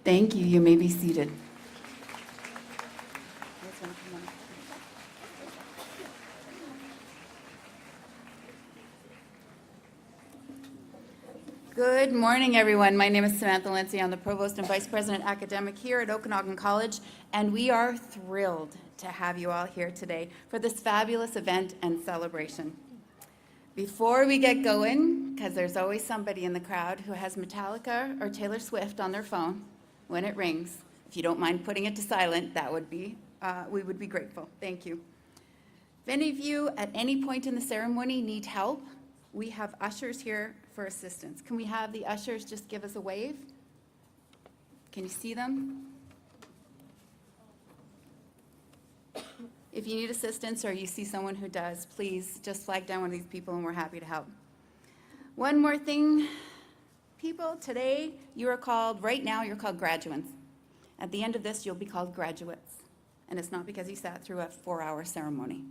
Thank you. You may be seated. Good morning, everyone. My name is Samantha Lindsay. I'm the Provost and Vice President Academic here at Okanagan College, and we are thrilled to have you all here today for this fabulous event and celebration. Before we get going, because there's always somebody in the crowd who has Metallica or Taylor Swift on their phone when it rings, if you don't mind putting it to silent, that would be, we would be grateful. Thank you. If any of you at any point in the ceremony need help, we have ushers here for assistance. Can we have the ushers just give us a wave? Can you see them? If you need assistance or you see someone who does, please just flag down one of these people and we're happy to help. One more thing, people, today you are called, right now you're called graduates. At the end of this, you'll be called graduates. And it's not because you sat through a 4-hour ceremony.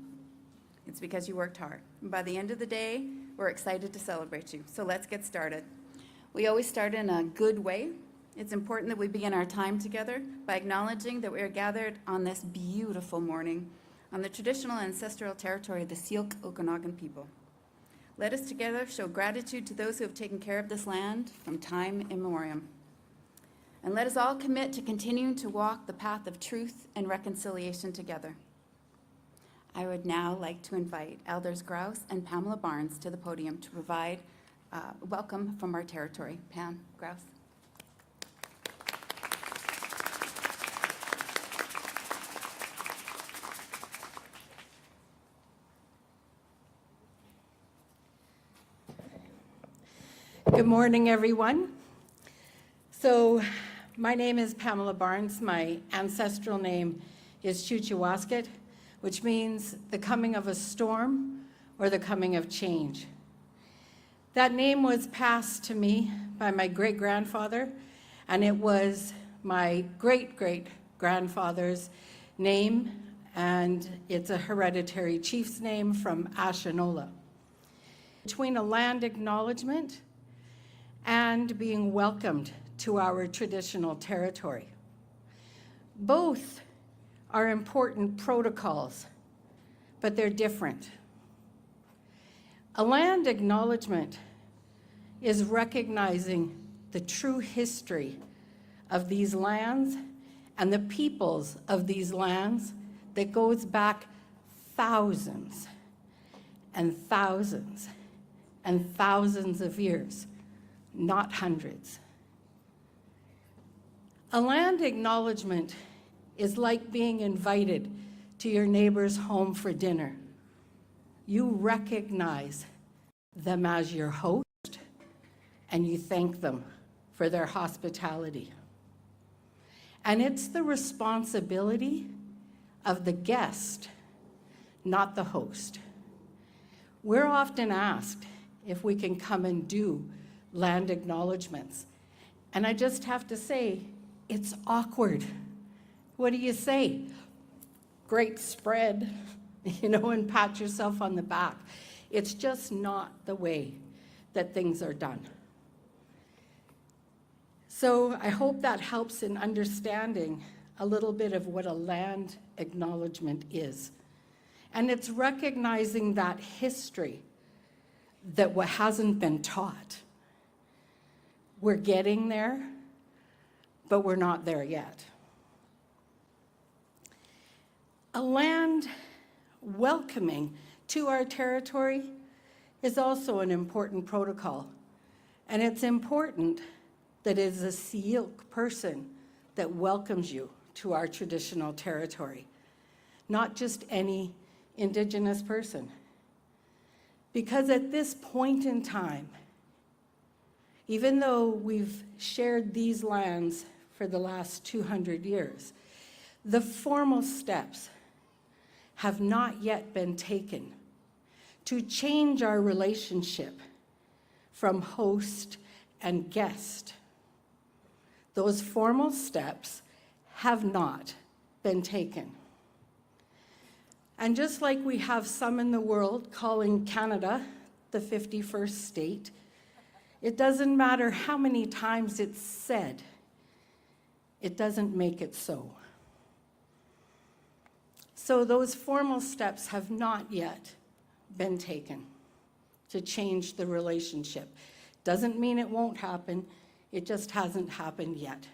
It's because you worked hard. And by the end of the day, we're excited to celebrate you. So let's get started. We always start in a good way. It's important that we begin our time together by acknowledging that we are gathered on this beautiful morning on the traditional ancestral territory of the Syilx Okanagan people. Let us together show gratitude to those who have taken care of this land from time immemorial. And let us all commit to continuing to walk the path of truth and reconciliation together. I would now like to invite Elders Grouse and Pamela Barnes to the podium to provide welcome from our territory. Pam, Grouse. Good morning, everyone. So my name is Pamela Barnes. My ancestral name is Chuchiwasket, which means the coming of a storm or the coming of change. That name was passed to me by my great-grandfather, and it was my great-great-grandfather's name, and it's a hereditary chief's name from Ashinola. Between a land acknowledgement and being welcomed to our traditional territory. Both are important protocols, but they're different. A land acknowledgement is recognizing the true history of these lands and the peoples of these lands that goes back thousands and thousands and thousands of years, not hundreds. A land acknowledgement is like being invited to your neighbor's home for dinner. You recognize them as your host and you thank them for their hospitality. And it's the responsibility of the guest, not the host. We're often asked if we can come and do land acknowledgements. And I just have to say, it's awkward. What do you say? Great spread, and pat yourself on the back. It's just not the way that things are done. So I hope that helps in understanding a little bit of what a land acknowledgement is. And it's recognizing that history that what hasn't been taught. We're getting there, but we're not there yet. A land welcoming to our territory is also an important protocol. And it's important that it is a Syilx person that welcomes you to our traditional territory, not just any Indigenous person. Because at this point in time, even though we've shared these lands for the last 200 years, the formal steps have not yet been taken to change our relationship from host and guest. Those formal steps have not been taken. And just like we have some in the world calling Canada the 51st state, it doesn't matter how many times it's said, it doesn't make it so. So those formal steps have not yet been taken to change the relationship. Doesn't mean it won't happen, it just hasn't happened yet.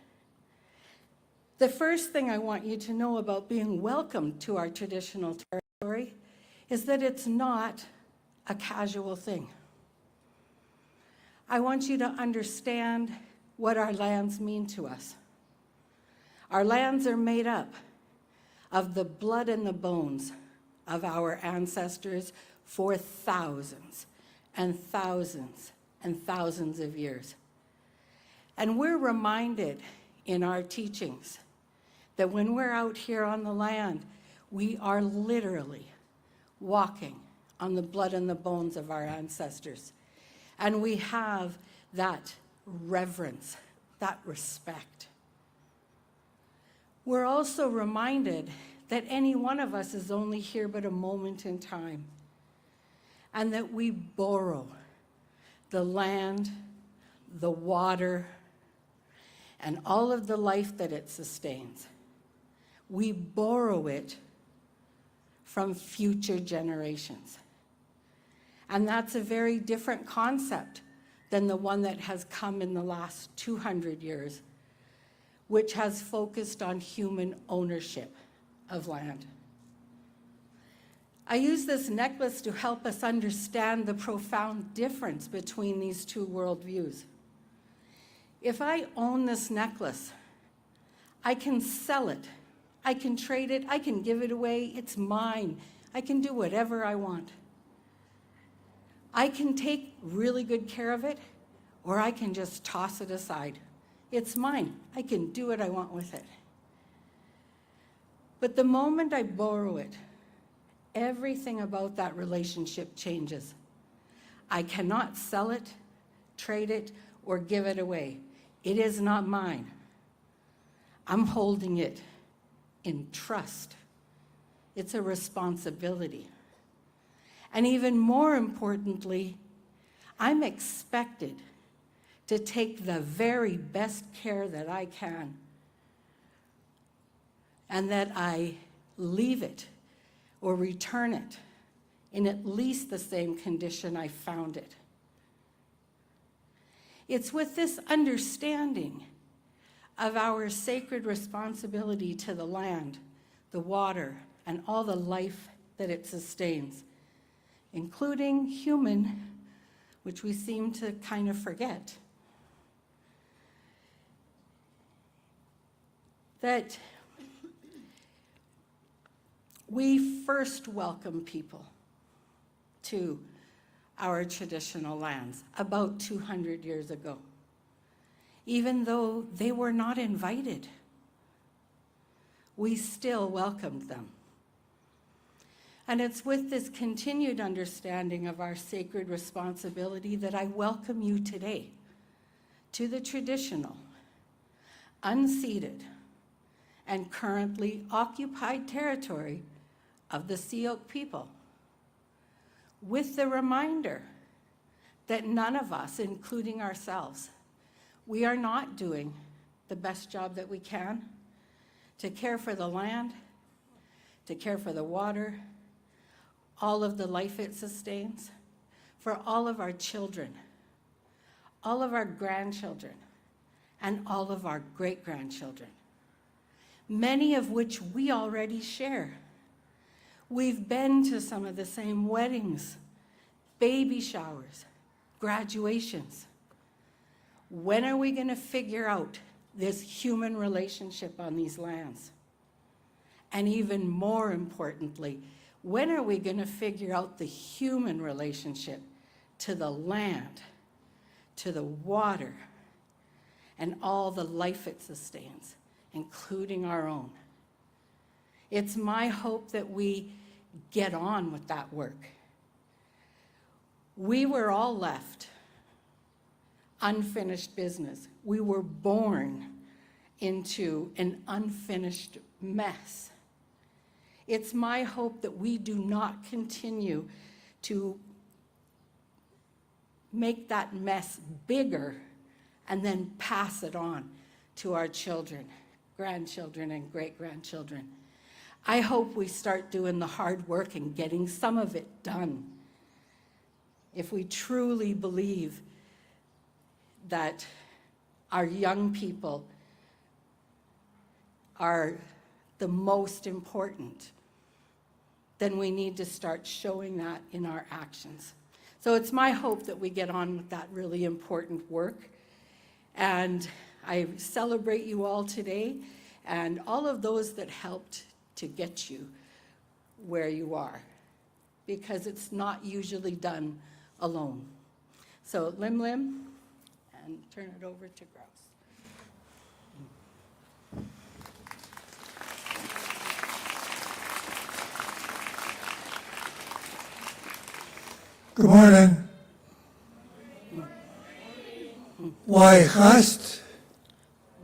The first thing I want you to know about being welcomed to our traditional territory is that it's not a casual thing. I want you to understand what our lands mean to us. Our lands are made up of the blood and the bones of our ancestors for thousands and thousands and thousands of years. And we're reminded in our teachings that when we're out here on the land, we are literally walking on the blood and the bones of our ancestors. And we have that reverence, that respect. We're also reminded that any one of us is only here but a moment in time, and that we borrow the land, the water, and all of the life that it sustains. We borrow it from future generations. And that's a very different concept than the one that has come in the last 200 years, which has focused on human ownership of land. I use this necklace to help us understand the profound difference between these two worldviews. If I own this necklace, I can sell it, I can trade it, I can give it away, it's mine. I can do whatever I want. I can take really good care of it, or I can just toss it aside. It's mine. I can do what I want with it. But the moment I borrow it, everything about that relationship changes. I cannot sell it, trade it, or give it away. It is not mine. I'm holding it in trust. It's a responsibility. And even more importantly, I'm expected to take the very best care that I can, and that I leave it or return it in at least the same condition I found it. It's with this understanding of our sacred responsibility to the land, the water, and all the life that it sustains, including human, which we seem to kind of forget, that we first welcome people to our traditional lands about 200 years ago, even though they were not invited. We still welcomed them. And it's with this continued understanding of our sacred responsibility that I welcome you today to the traditional, unceded, and currently occupied territory of the Sioux people, with the reminder that none of us, including ourselves, we are not doing the best job that we can to care for the land, to care for the water, all of the life it sustains, for all of our children, all of our grandchildren, and all of our great-grandchildren, many of which we already share. We've been to some of the same weddings, baby showers, graduations. When are we going to figure out this human relationship on these lands? And even more importantly, when are we going to figure out the human relationship to the land, to the water, and all the life it sustains, including our own? It's my hope that we get on with that work. We were all left unfinished business. We were born into an unfinished mess. It's my hope that we do not continue to make that mess bigger and then pass it on to our children grandchildren and great-grandchildren. I hope we start doing the hard work and getting some of it done. If we truly believe that our young people are the most important, then we need to start showing that in our actions. So it's my hope that we get on with that really important work. And I celebrate you all today and all of those that helped to get you where you are, because it's not usually done alone. So Lim Lim, and turn it over to Grouse. Good morning. Why hast?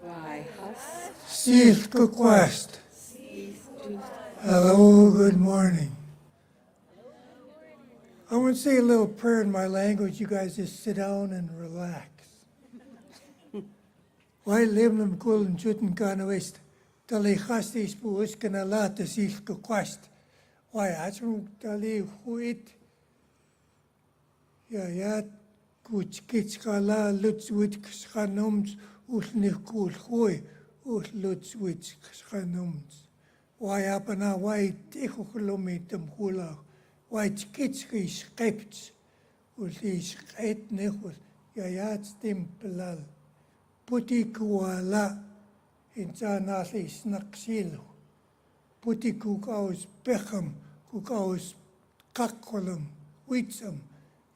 Why hus? Seeth quest. Hello, good morning. I want to say a little prayer in my language. You guys just sit down and relax. Why live them cool and shouldn't gone west? Tali hastis buus can allow to seeth quest. Why asrum tali huit? Ja, goed, kitskala, lutswit, schanoms, ulnikul, hoi, lutswit, schanoms. Why apana, why techokilometum hula, why kitski scripts, ultis et nechus, ja, stimpelal. Puti kuala, in zanasi snaksilo. Puti kukaus pecham, kukaus kakolum, witsam.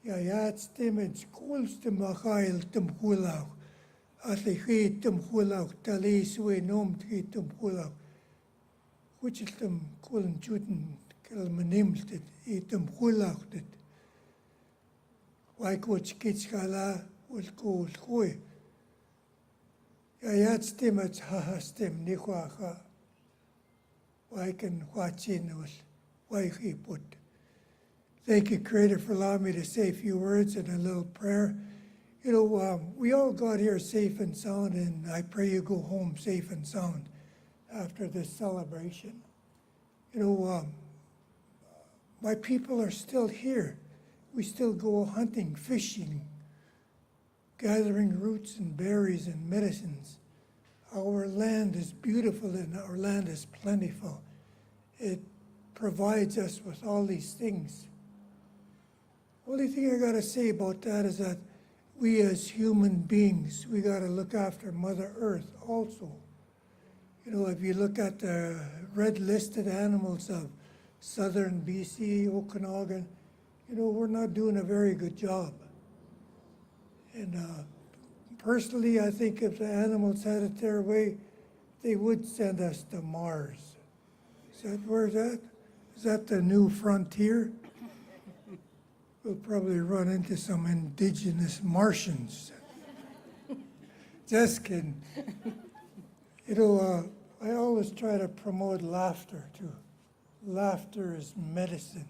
Ja, stemmet koolste magail tem hulau. Als ik geet tem hulau, talis we noemt geet tem hulau. Goed is tem koolen juten, kel meneemt het, tem hulau dit. Wij koets kitskala, wil kool gooi. Ja, stemmet haha stem, nikwaga. Wij kan watchen us, wij geepot. Thank you, Creator, for allowing me to say a few words and a little prayer. You know, we all got here safe and sound, and I pray you go home safe and sound after this celebration. You know, my people are still here. We still go hunting, fishing, gathering roots and berries and medicines. Our land is beautiful and our land is plentiful. It provides us with all these things. Only thing I got to say about that is that we as human beings, we got to look after Mother Earth also. You know, if you look at the red listed animals of southern BC, Okanagan, you know, we're not doing a very good job. And personally, I think if the animals had it their way, they would send us to Mars. Where's that? Is that the new frontier? We'll probably run into some indigenous Martians. Just kidding. You know, I always try to promote laughter too. Laughter is medicine.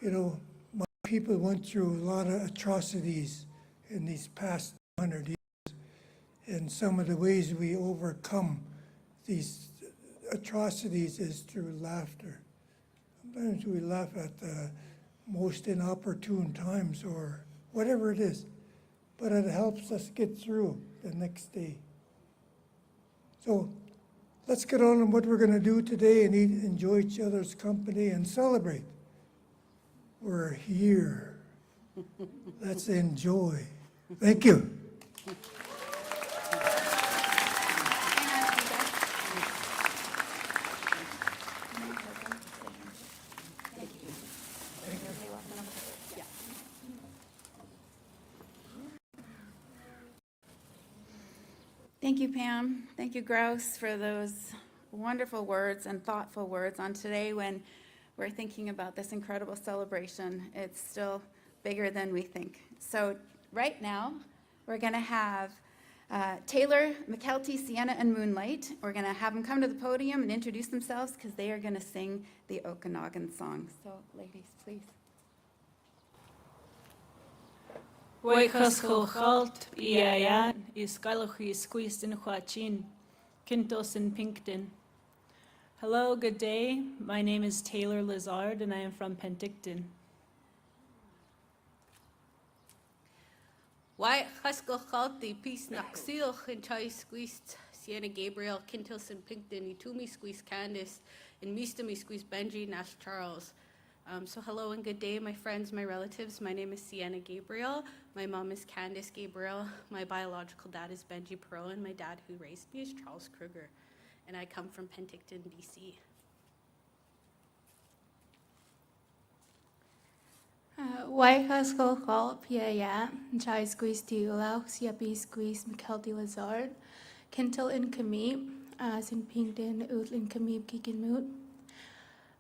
You know, my people went through a lot of atrocities in these past 100 years, and some of the ways we overcome these atrocities is through laughter. Sometimes we laugh at the most inopportune times or whatever it is, but it helps us get through the next day. So let's get on with what we're going to do today and enjoy each other's company and celebrate. We're here. Let's enjoy. Thank you. Thank you, Pam. Thank you, Grouse, for those wonderful words and thoughtful words on today when we're thinking about this incredible celebration. It's still bigger than we think. So right now, we're going to have Taylor, McKelty, Sienna, and Moonlight. We're going to have them come to the podium and introduce themselves because they are going to sing the Okanagan song. So, ladies, please. Waikas Holhalt, Iayan, Iskalochi Squeezed in Huachin, Quintos in Pinkton. Hello, good day. My name is Taylor Lazard and I am from Penticton. Why Haskell Chalti, Peace Naxil, and Chai Squeezed, Sienna Gabriel, Quintos and Pinkton, Itumi Squeeze Candice, and Mistami Squeeze Benji, Nash Charles. So hello and good day, my friends, my relatives. My name is Sienna Gabriel. My mom is Candice Gabriel. My biological dad is Benji Perot, and my dad who raised me is Charles Kruger. And I come from Penticton, BC. Why Haskell call Pia Chai Squeeze Tiulau, Siapi Squeeze Mikelti Lazard, Kintel in Kamib, Sin Pinkton, Utl in Kamib Kikinmoot.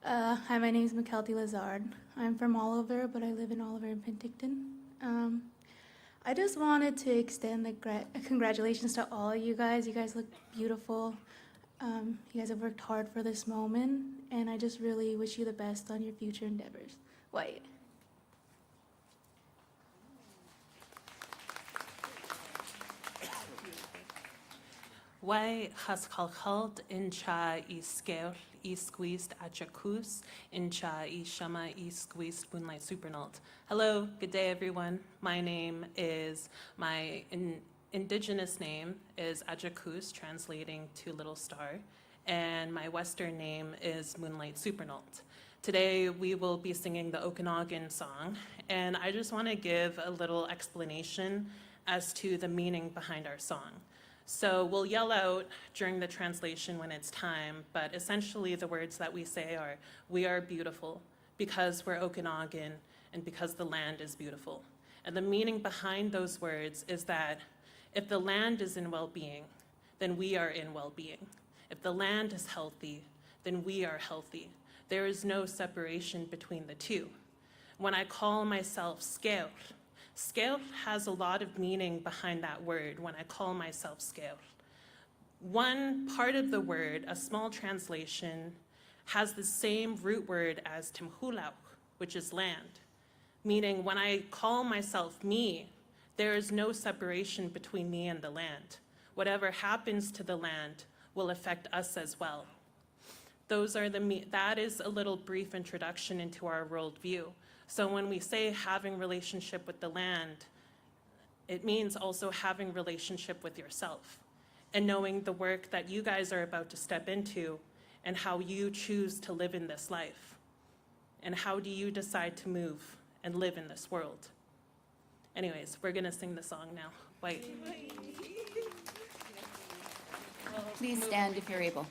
Hi, my name is Mikelti Lazard. I'm from Oliver, but I live in Oliver and Penticton. I just wanted to extend congratulations to all of you guys. You guys look beautiful. You guys have worked hard for this moment, and I just really wish you the best on your future endeavors. White. Why has kalkalt incha I scale I squeezed achakus incha I shama I squeezed moonlight supernalt. Hello, good day everyone. My indigenous name is Ajakus, translating to little star, and my Western name is Moonlight Supernalt. Today we will be singing the Okanagan song, and I just want to give a little explanation as to the meaning behind our song. So we'll yell out during the translation when it's time, but essentially the words that we say are, "We are beautiful because we're Okanagan and because the land is beautiful." And the meaning behind those words is that if the land is in well-being, then we are in well-being. If the land is healthy, then we are healthy. There is no separation between the two. When I call myself Scale, Scale has a lot of meaning behind that word when I call myself Scale. One part of the word, a small translation, has the same root word as Timhulauk, which is land, meaning when I call myself me, there is no separation between me and the land. Whatever happens to the land will affect us as well. That is a little brief introduction into our worldview. So when we say having relationship with the land, it means also having relationship with yourself and knowing the work that you guys are about to step into and how you choose to live in this life. And how do you decide to move and live in this world? Anyways, we're gonna sing the song now. White. Please stand if you're able.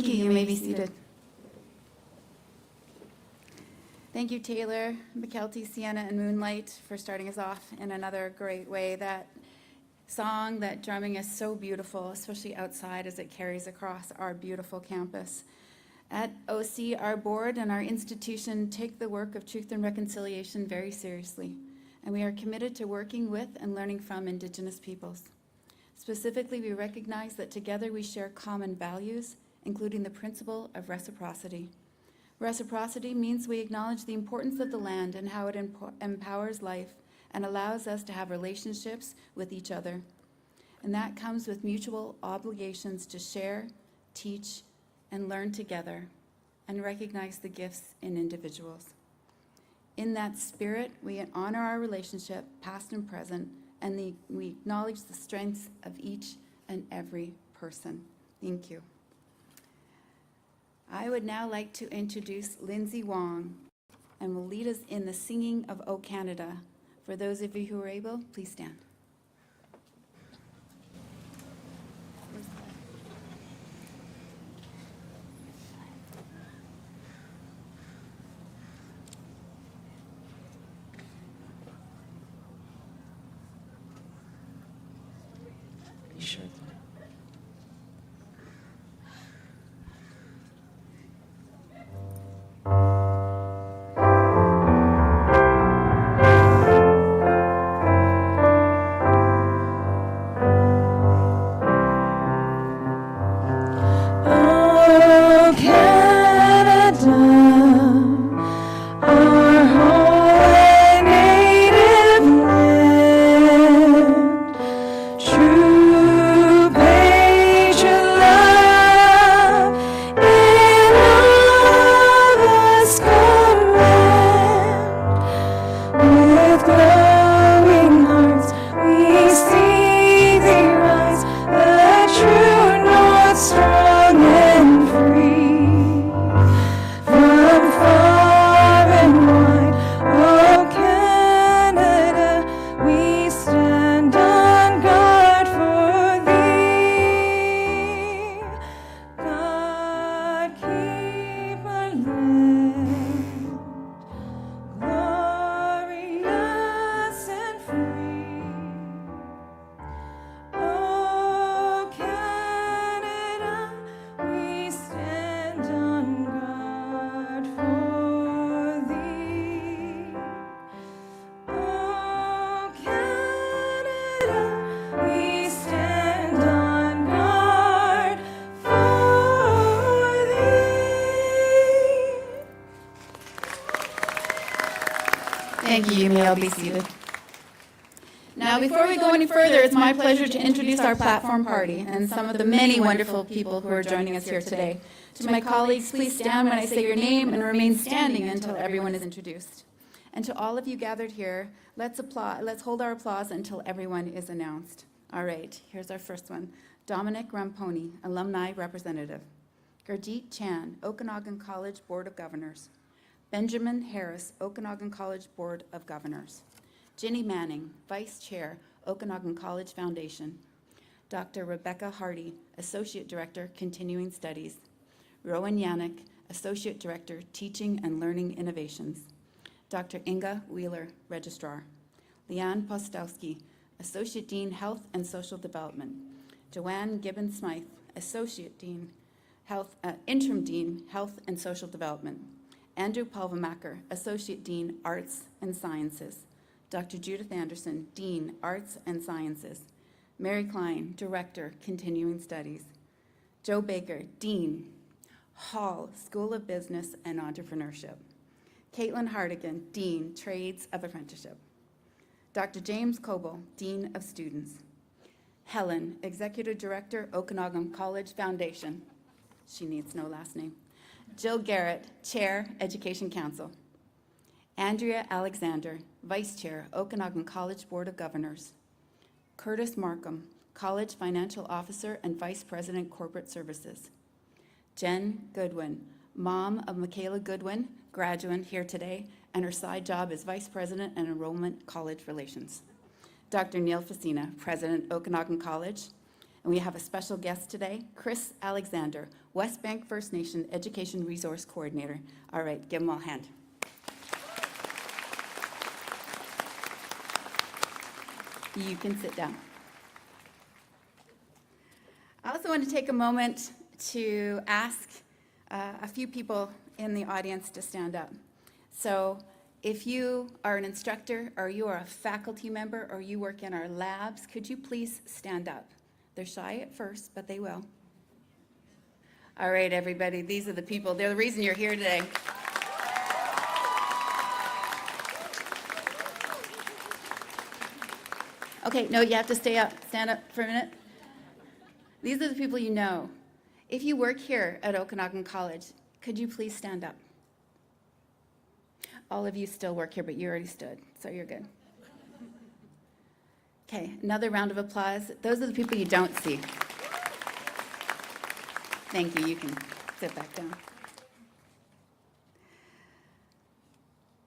Thank you. You may be seated. Thank you, Taylor, McKelty, Sienna, and Moonlight for starting us off in another great way. That song, that drumming is so beautiful, especially outside as it carries across our beautiful campus. At OC, our board and our institution take the work of truth and reconciliation very seriously, and we are committed to working with and learning from Indigenous peoples. Specifically, we recognize that together we share common values, including the principle of reciprocity. Reciprocity means we acknowledge the importance of the land and how it empowers life and allows us to have relationships with each other. And that comes with mutual obligations to share, teach, and learn together, and recognize the gifts in individuals. In that spirit, we honor our relationship, past and present, and we acknowledge the strengths of each and every person. Thank you. I would now like to introduce Lindsay Wong, and will lead us in the singing of O Canada. For those of you who are able, please stand. Sure. Oh, Canada, our home and native land, true patient love in all us command. With glowing hearts we see thee rise, the true North strong and free. From far and wide, oh Canada, we stand on guard for thee. God keep our land glorious and free. Oh, Canada, we stand on guard for thee. Oh, Canada, we stand on guard for thee. Thank you. You may all be seated. Now, before we go any further, it's my pleasure to introduce our platform party and some of the many wonderful people who are joining us here today. To my colleagues, please stand when I say your name and remain standing until everyone is introduced. And to all of you gathered here, let's hold our applause until everyone is announced. All right, here's our first one. Dominic Ramponi, Alumni Representative. Gurjeet Chan, Okanagan College Board of Governors. Benjamin Harris, Okanagan College Board of Governors. Ginny Manning, Vice Chair, Okanagan College Foundation. Dr. Rebecca Hardy, Associate Director, Continuing Studies. Rowan Yannick, Associate Director, Teaching and Learning Innovations. Dr. Inga Wheeler, Registrar. Leanne Postowski, Associate Dean, Health and Social Development. Joanne Gibbons-Smythe, Associate Dean, Interim Dean, Health and Social Development. Andrew Palvemacher, Associate Dean, Arts and Sciences. Dr. Judith Anderson, Dean, Arts and Sciences. Mary Klein, Director, Continuing Studies. Joe Baker, Dean, Hall, School of Business and Entrepreneurship. Caitlin Hardigan, Dean, Trades of Apprenticeship. Dr. James Coble, Dean of Students. Helen, Executive Director, Okanagan College Foundation. She needs no last name. Jill Garrett, Chair, Education Council. Andrea Alexander, Vice Chair, Okanagan College Board of Governors. Curtis Markham, College Financial Officer and Vice President, Corporate Services. Jen Goodwin, mom of Michaela Goodwin, graduate here today, and her side job is Vice President and Enrollment College Relations. Dr. Neil Facina, President, Okanagan College. And we have a special guest today, Chris Alexander, West Bank First Nation Education Resource Coordinator. All right, give them all a hand. You can sit down. I also want to take a moment to ask a few people in the audience to stand up. So if you are an instructor, or you are a faculty member, or you work in our labs, could you please stand up? They're shy at first, but they will. All right, everybody, these are the people. They're the reason you're here today. Okay, no, you have to stay up. Stand up for a minute. These are the people you know. If you work here at Okanagan College, could you please stand up? All of you still work here, but you already stood, so you're good. Okay, another round of applause. Those are the people you don't see. Thank you. You can sit back down.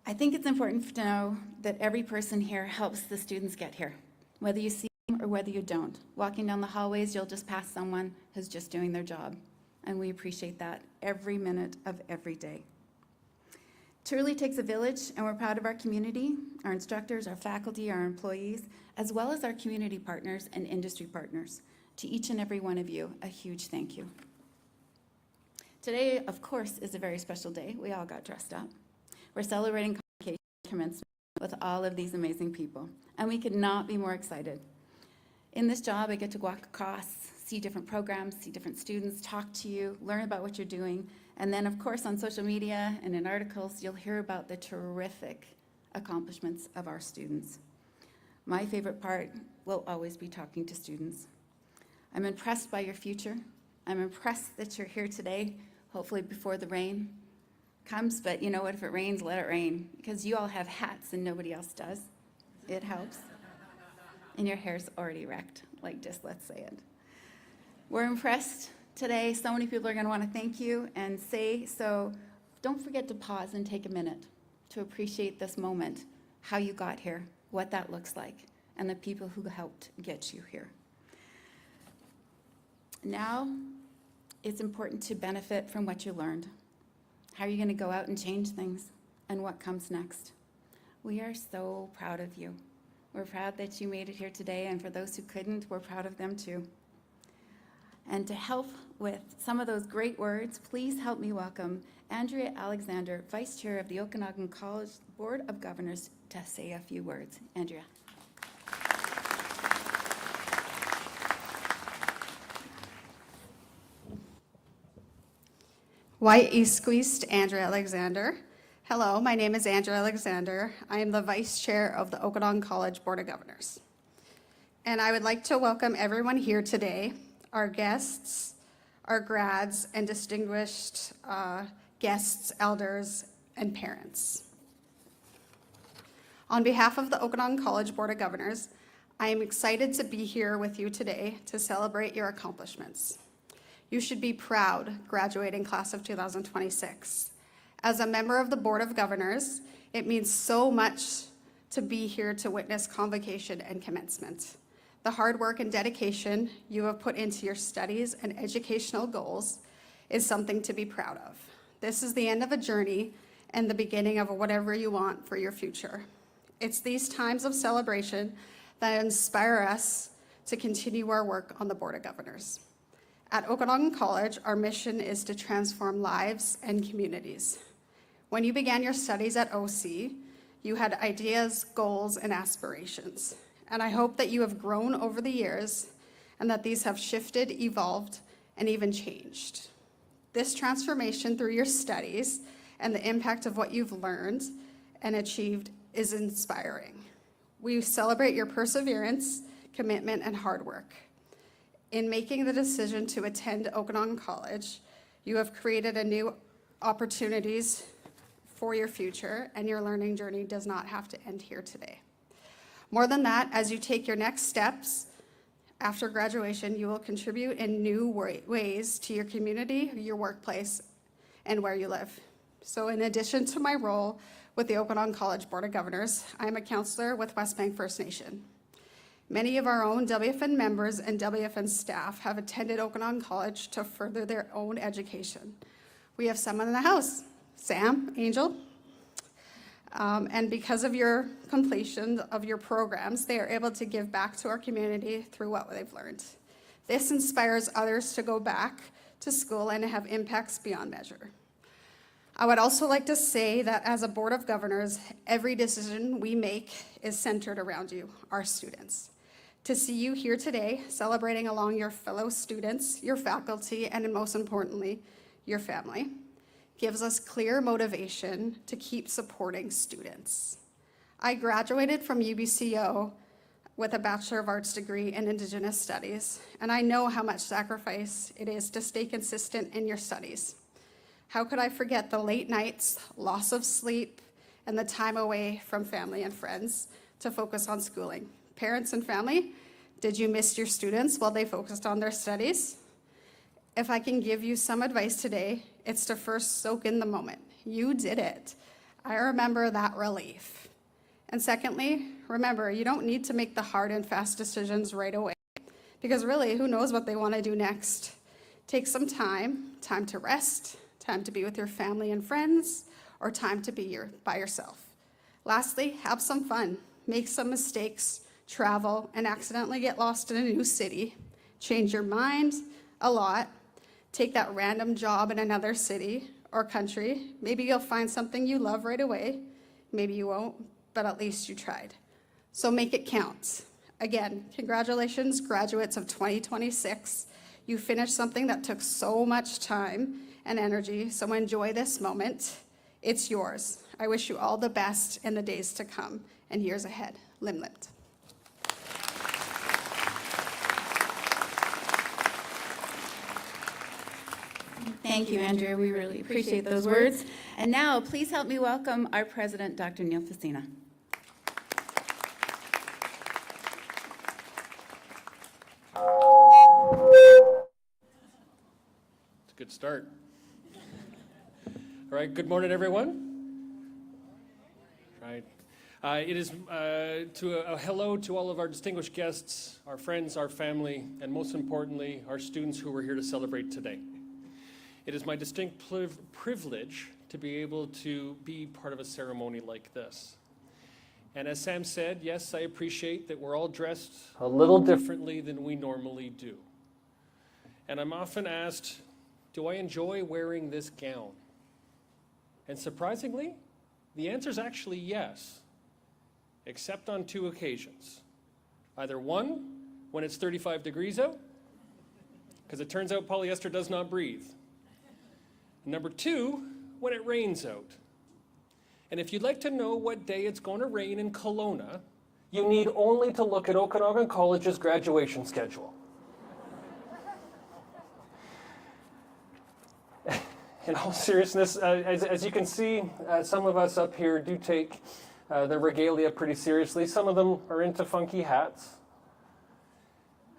I think it's important to know that every person here helps the students get here, whether you see them or whether you don't. Walking down the hallways, you'll just pass someone who's just doing their job, and we appreciate that every minute of every day. It truly takes a village, and we're proud of our community, our instructors, our faculty, our employees, as well as our community partners and industry partners. To each and every one of you, a huge thank you. Today, of course, is a very special day. We all got dressed up. We're celebrating Convocation commencement with all of these amazing people, and we could not be more excited. In this job, I get to walk across, see different programs, see different students, talk to you, learn about what you're doing, and then, of course, on social media and in articles, you'll hear about the terrific accomplishments of our students. My favorite part will always be talking to students. I'm impressed by your future. I'm impressed that you're here today, hopefully before the rain comes, but you know what, if it rains, let it rain, because you all have hats and nobody else does. It helps. And your hair's already wrecked, like just let's say it. We're impressed today. So many people are going to want to thank you and say, so don't forget to pause and take a minute to appreciate this moment, how you got here, what that looks like, and the people who helped get you here. Now, it's important to benefit from what you learned. How are you going to go out and change things, and what comes next? We are so proud of you. We're proud that you made it here today, and for those who couldn't, we're proud of them too. And to help with some of those great words, please help me welcome Andrea Alexander, Vice Chair of the Okanagan College Board of Governors, to say a few words. Andrea. White East Squeezed, Andrea Alexander. Hello, my name is Andrea Alexander. I am the Vice Chair of the Okanagan College Board of Governors. And I would like to welcome everyone here today, our guests, our grads, and distinguished guests, elders, and parents. On behalf of the Okanagan College Board of Governors, I am excited to be here with you today to celebrate your accomplishments. You should be proud, graduating class of 2026. As a member of the Board of Governors, it means so much to be here to witness convocation and commencement. The hard work and dedication you have put into your studies and educational goals is something to be proud of. This is the end of a journey and the beginning of whatever you want for your future. It's these times of celebration that inspire us to continue our work on the Board of Governors. At Okanagan College, our mission is to transform lives and communities. When you began your studies at OC, you had ideas, goals, and aspirations. And I hope that you have grown over the years and that these have shifted, evolved, and even changed. This transformation through your studies and the impact of what you've learned and achieved is inspiring. We celebrate your perseverance, commitment, and hard work. In making the decision to attend Okanagan College, you have created a new opportunities for your future, and your learning journey does not have to end here today. More than that, as you take your next steps after graduation, you will contribute in new ways to your community, your workplace, and where you live. So in addition to my role with the Okanagan College Board of Governors, I'm a counselor with West Bank First Nation. Many of our own WFN members and WFN staff have attended Okanagan College to further their own education. We have some in the house, Sam, Angel, and because of your completion of your programs, they are able to give back to our community through what they've learned. This inspires others to go back to school and have impacts beyond measure. I would also like to say that as a Board of Governors, every decision we make is centered around you, our students. To see you here today, celebrating along your fellow students, your faculty, and most importantly, your family, gives us clear motivation to keep supporting students. I graduated from UBCO with a Bachelor of Arts degree in Indigenous Studies, and I know how much sacrifice it is to stay consistent in your studies. How could I forget the late nights, loss of sleep, and the time away from family and friends to focus on schooling? Parents and family, did you miss your students while they focused on their studies? If I can give you some advice today, it's to first soak in the moment. You did it. I remember that relief. And secondly, remember, you don't need to make the hard and fast decisions right away, because really, who knows what they want to do next? Take some time to rest, time to be with your family and friends, or time to be by yourself. Lastly, have some fun. Make some mistakes, travel, and accidentally get lost in a new city. Change your mind a lot. Take that random job in another city or country. Maybe you'll find something you love right away. Maybe you won't, but at least you tried. So make it count. Again, congratulations, graduates of 2026. You finished something that took so much time and energy, so enjoy this moment. It's yours. I wish you all the best in the days to come and years ahead. Lim limt. Thank you, Andrea. We really appreciate those words. And now, please help me welcome our president, Dr. Neil Facina. It's a good start. All right, good morning, everyone. Right. It is a hello to all of our distinguished guests, our friends, our family, and most importantly, our students who are here to celebrate today. It is my distinct privilege to be able to be part of a ceremony like this. And as Sam said, yes, I appreciate that we're all dressed a little differently than we normally do. And I'm often asked, do I enjoy wearing this gown? And surprisingly, the answer is actually yes, except on two occasions. Either one, when it's 35 degrees out, because it turns out polyester does not breathe. Number two, when it rains out. And if you'd like to know what day it's going to rain in Kelowna, you need only to look at Okanagan College's graduation schedule. In all seriousness, as you can see, some of us up here do take the regalia pretty seriously. Some of them are into funky hats.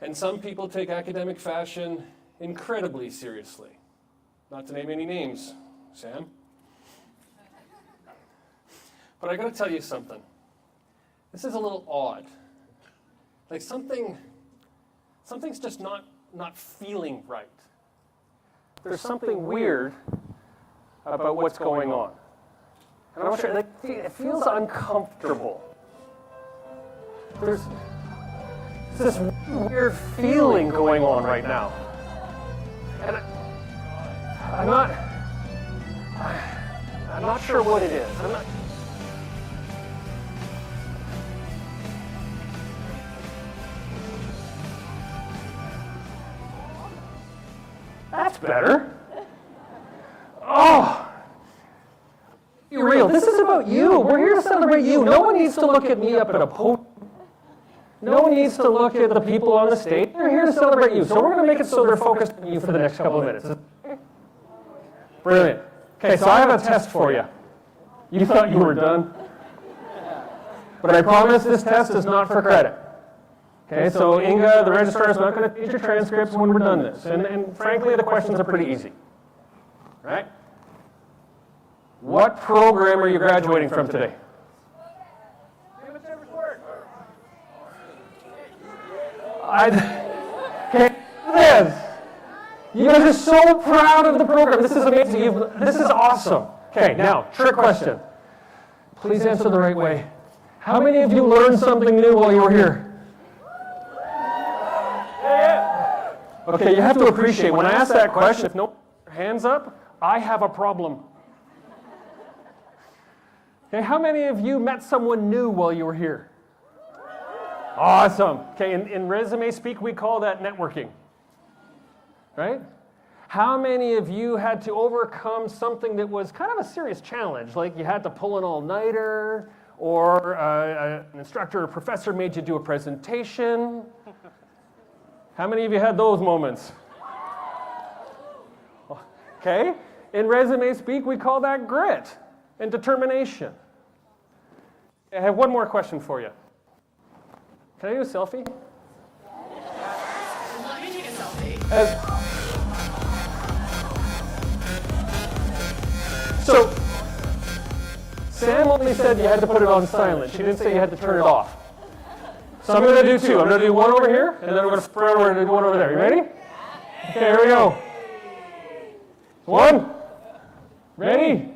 And some people take academic fashion incredibly seriously. Not to name any names, Sam. But I gotta tell you something. This is a little odd. Like something's just not feeling right. There's something weird about what's going on. And I'm not sure, like, it feels uncomfortable. There's this weird feeling going on right now. And I'm not sure what it is. That's better. Oh, you're real. This is about you. We're here to celebrate you. No one needs to look at me up at a podium. No one needs to look at the people on the stage. We're here to celebrate you. So we're going to make it so they're focused on you for the next couple of minutes. Brilliant. Okay, so I have a test for you. You thought you were done? But I promise this test is not for credit. Okay, so Inga, the registrar, is not going to teach your transcripts when we're done this. And frankly, the questions are pretty easy. Right? What program are you graduating from today? Okay, this. You guys are so proud of the program. This is amazing. This is awesome. Okay, now, trick question. Please answer the right way. How many of you learned something new while you were here? Okay, you have to appreciate, when I ask that question, if no hands up, I have a problem. Okay, how many of you met someone new while you were here? Awesome. Okay, in resume speak, we call that networking. Right? How many of you had to overcome something that was kind of a serious challenge, like you had to pull an all-nighter, or an instructor or professor made you do a presentation? How many of you had those moments? Okay, in resume speak, we call that grit and determination. I have one more question for you. Can I do a selfie? Let me take a selfie. So, Sam only said you had to put it on silent. She didn't say you had to turn it off. So I'm going to do two. I'm going to do one over here, and then I'm going to spread over and do one over there. You ready? Okay, here we go. One. Ready?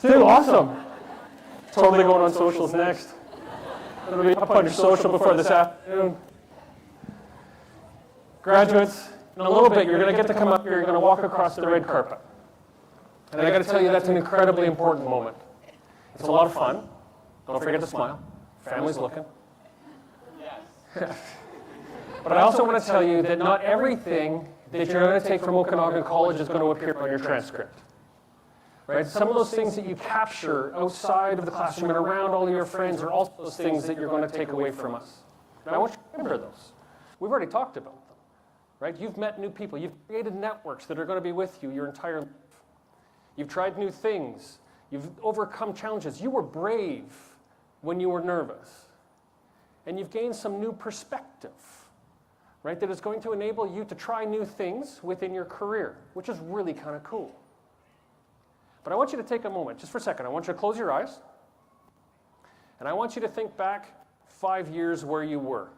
Two. Awesome. Totally going on socials next. It'll be up on your social before this afternoon. Graduates, in a little bit, you're going to get to come up here. You're going to walk across the red carpet. And I got to tell you, that's an incredibly important moment. It's a lot of fun. Don't forget to smile. Family's looking. Yes. But I also want to tell you that not everything that you're going to take from Okanagan College is going to appear on your transcript. Right? Some of those things that you capture outside of the classroom and around all of your friends are also those things that you're going to take away from us. And I want you to remember those. We've already talked about them. Right? You've met new people. You've created networks that are going to be with you your entire life. You've tried new things. You've overcome challenges. You were brave when you were nervous. And you've gained some new perspective, right, that is going to enable you to try new things within your career, which is really kind of cool. But I want you to take a moment, just for a second. I want you to close your eyes. And I want you to think back 5 years where you were.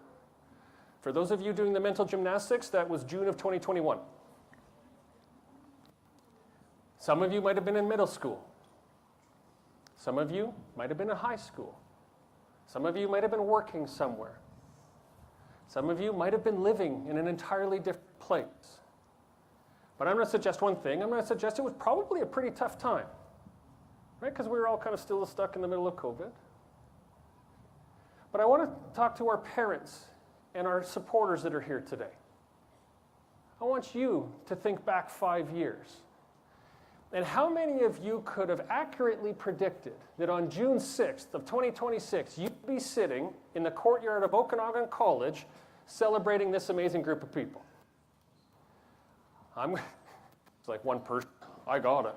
For those of you doing the mental gymnastics, that was June of 2021. Some of you might have been in middle school. Some of you might have been in high school. Some of you might have been working somewhere. Some of you might have been living in an entirely different place. But I'm going to suggest one thing. I'm going to suggest it was probably a pretty tough time, right? Because we were all kind of still stuck in the middle of COVID. But I want to talk to our parents and our supporters that are here today. I want you to think back 5 years. And how many of you could have accurately predicted that on June 6th of 2026, you'd be sitting in the courtyard of Okanagan College celebrating this amazing group of people? It's like one person. I got it.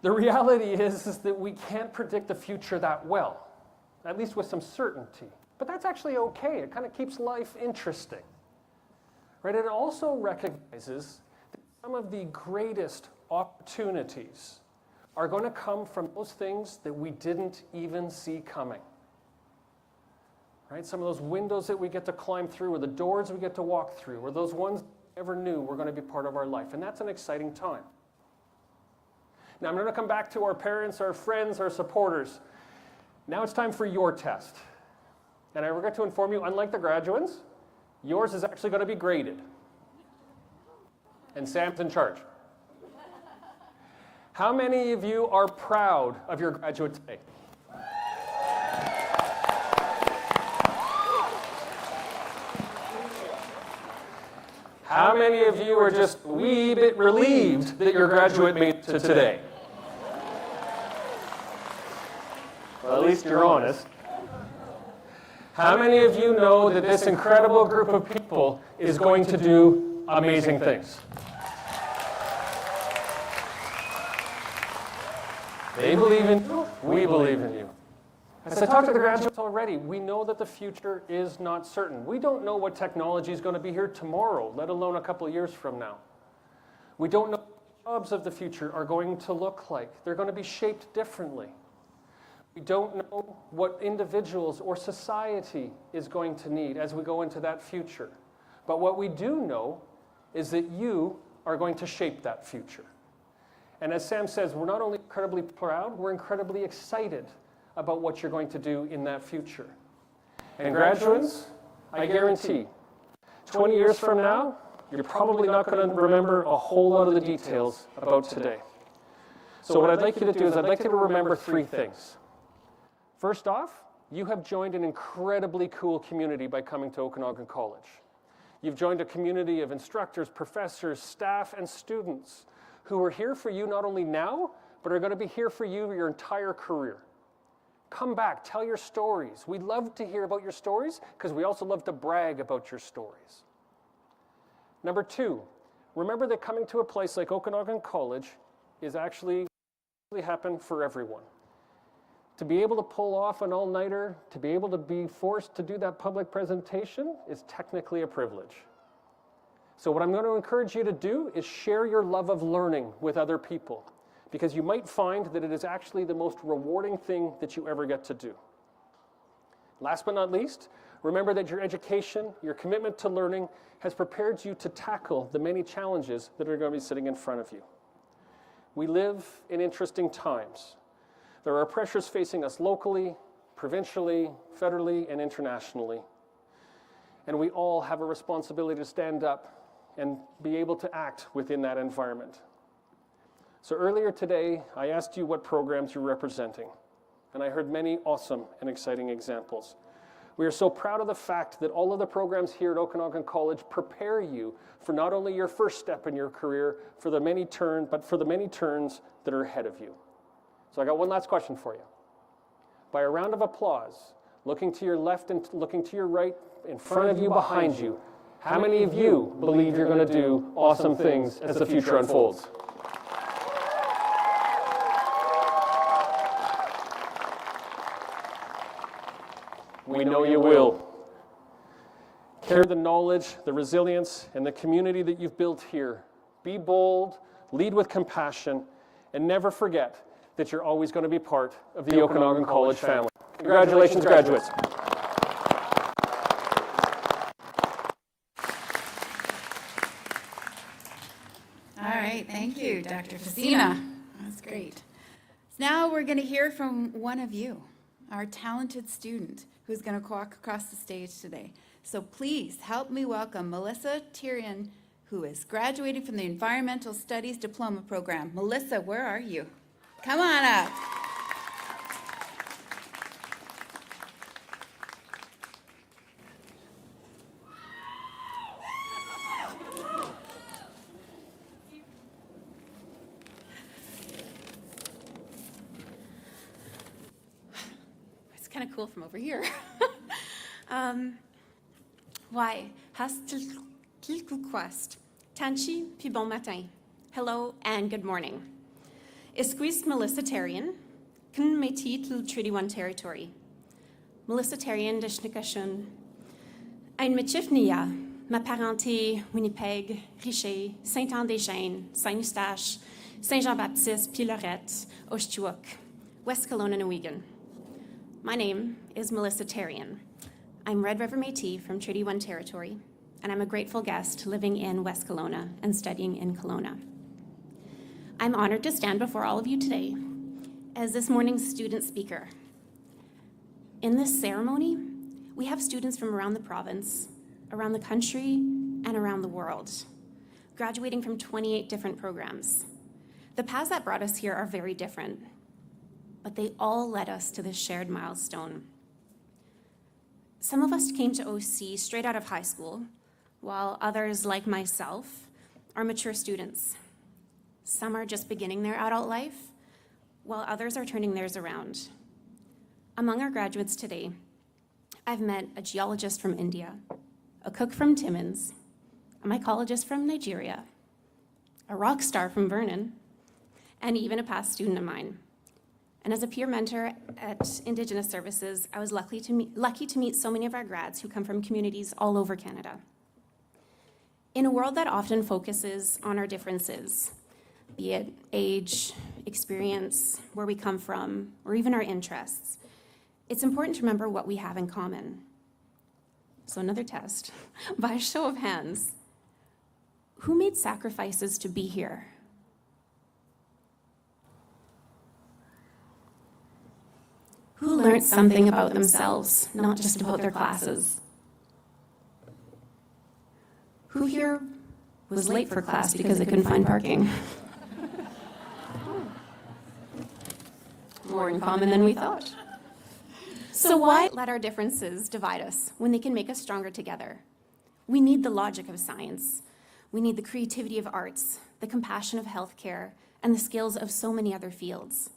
The reality is that we can't predict the future that well, at least with some certainty. But that's actually okay. It kind of keeps life interesting. Right? It also recognizes some of the greatest opportunities are going to come from those things that we didn't even see coming. Right? Some of those windows that we get to climb through, or the doors we get to walk through, or those ones we never knew were going to be part of our life. And that's an exciting time. Now I'm going to come back to our parents, our friends, our supporters. Now it's time for your test. And I regret to inform you, unlike the graduates, yours is actually going to be graded. And Sam's in charge. How many of you are proud of your graduate today? How many of you are just a wee bit relieved that your graduate made it to today? Well, at least you're honest. How many of you know that this incredible group of people is going to do amazing things? They believe in you, we believe in you. As I talked to the graduates already, we know that the future is not certain. We don't know what technology is going to be here tomorrow, let alone a couple of years from now. We don't know what jobs of the future are going to look like. They're going to be shaped differently. We don't know what individuals or society is going to need as we go into that future. But what we do know is that you are going to shape that future. And as Sam says, we're not only incredibly proud, we're incredibly excited about what you're going to do in that future. And graduates, I guarantee, 20 years from now, you're probably not going to remember a whole lot of the details about today. So what I'd like you to do is I'd like you to remember 3 things. First off, you have joined an incredibly cool community by coming to Okanagan College. You've joined a community of instructors, professors, staff, and students who are here for you not only now, but are going to be here for you your entire career. Come back, tell your stories. We love to hear about your stories because we also love to brag about your stories. Number 2, remember that coming to a place like Okanagan College is actually happen for everyone. To be able to pull off an all-nighter, to be able to be forced to do that public presentation is technically a privilege. So what I'm going to encourage you to do is share your love of learning with other people, because you might find that it is actually the most rewarding thing that you ever get to do. Last but not least, remember that your education, your commitment to learning has prepared you to tackle the many challenges that are going to be sitting in front of you. We live in interesting times. There are pressures facing us locally, provincially, federally, and internationally. And we all have a responsibility to stand up and be able to act within that environment. So earlier today, I asked you what programs you're representing, and I heard many awesome and exciting examples. We are so proud of the fact that all of the programs here at Okanagan College prepare you for not only your first step in your career, but for the many turns that are ahead of you. So I got one last question for you. By a round of applause, looking to your left and looking to your right, in front of you, behind you, how many of you believe you're going to do awesome things as the future unfolds? We know you will. Carry the knowledge, the resilience, and the community that you've built here. Be bold, lead with compassion, and never forget that you're always going to be part of the Okanagan College family. Congratulations, graduates. All right, thank you, Dr. Facina. That's great. Now we're going to hear from one of you, our talented student, who's going to walk across the stage today. So please help me welcome Melissa Tyrion, who is graduating from the Environmental Studies Diploma Program. Melissa, where are you? Come on up. It's kind of cool from over here. Why? Quest. Tanchi, puis bon matin. Hello and good morning. Isquist Melissa Terrian, kun meti til Treaty 1 territory. Melissa Terrian de Schnikashun. Ein Mitchifnia, ma parenté, Winnipeg, Richer, Saint-Anne-des-Chênes, Saint-Eustache, Saint-Jean-Baptiste, puis Lorette, Oshtuok, West Kelowna, Newigan. My name is Melissa Terrian. I'm Red River Métis from Treaty 1 territory, and I'm a grateful guest living in West Kelowna and studying in Kelowna. I'm honored to stand before all of you today as this morning's student speaker. In this ceremony, we have students from around the province, around the country, and around the world, graduating from 28 different programs. The paths that brought us here are very different, but they all led us to this shared milestone. Some of us came to OC straight out of high school, while others, like myself, are mature students. Some are just beginning their adult life, while others are turning theirs around. Among our graduates today, I've met a geologist from India, a cook from Timmins, a mycologist from Nigeria, a rock star from Vernon, and even a past student of mine. And as a peer mentor at Indigenous Services, I was lucky to meet so many of our grads who come from communities all over Canada. In a world that often focuses on our differences, be it age, experience, where we come from, or even our interests, it's important to remember what we have in common. So another test. By a show of hands, who made sacrifices to be here? Who learned something about themselves, not just about their classes? Who here was late for class because they couldn't find parking? More in common than we thought. So why let our differences divide us when they can make us stronger together? We need the logic of science. We need the creativity of arts, the compassion of healthcare, and the skills of so many other fields.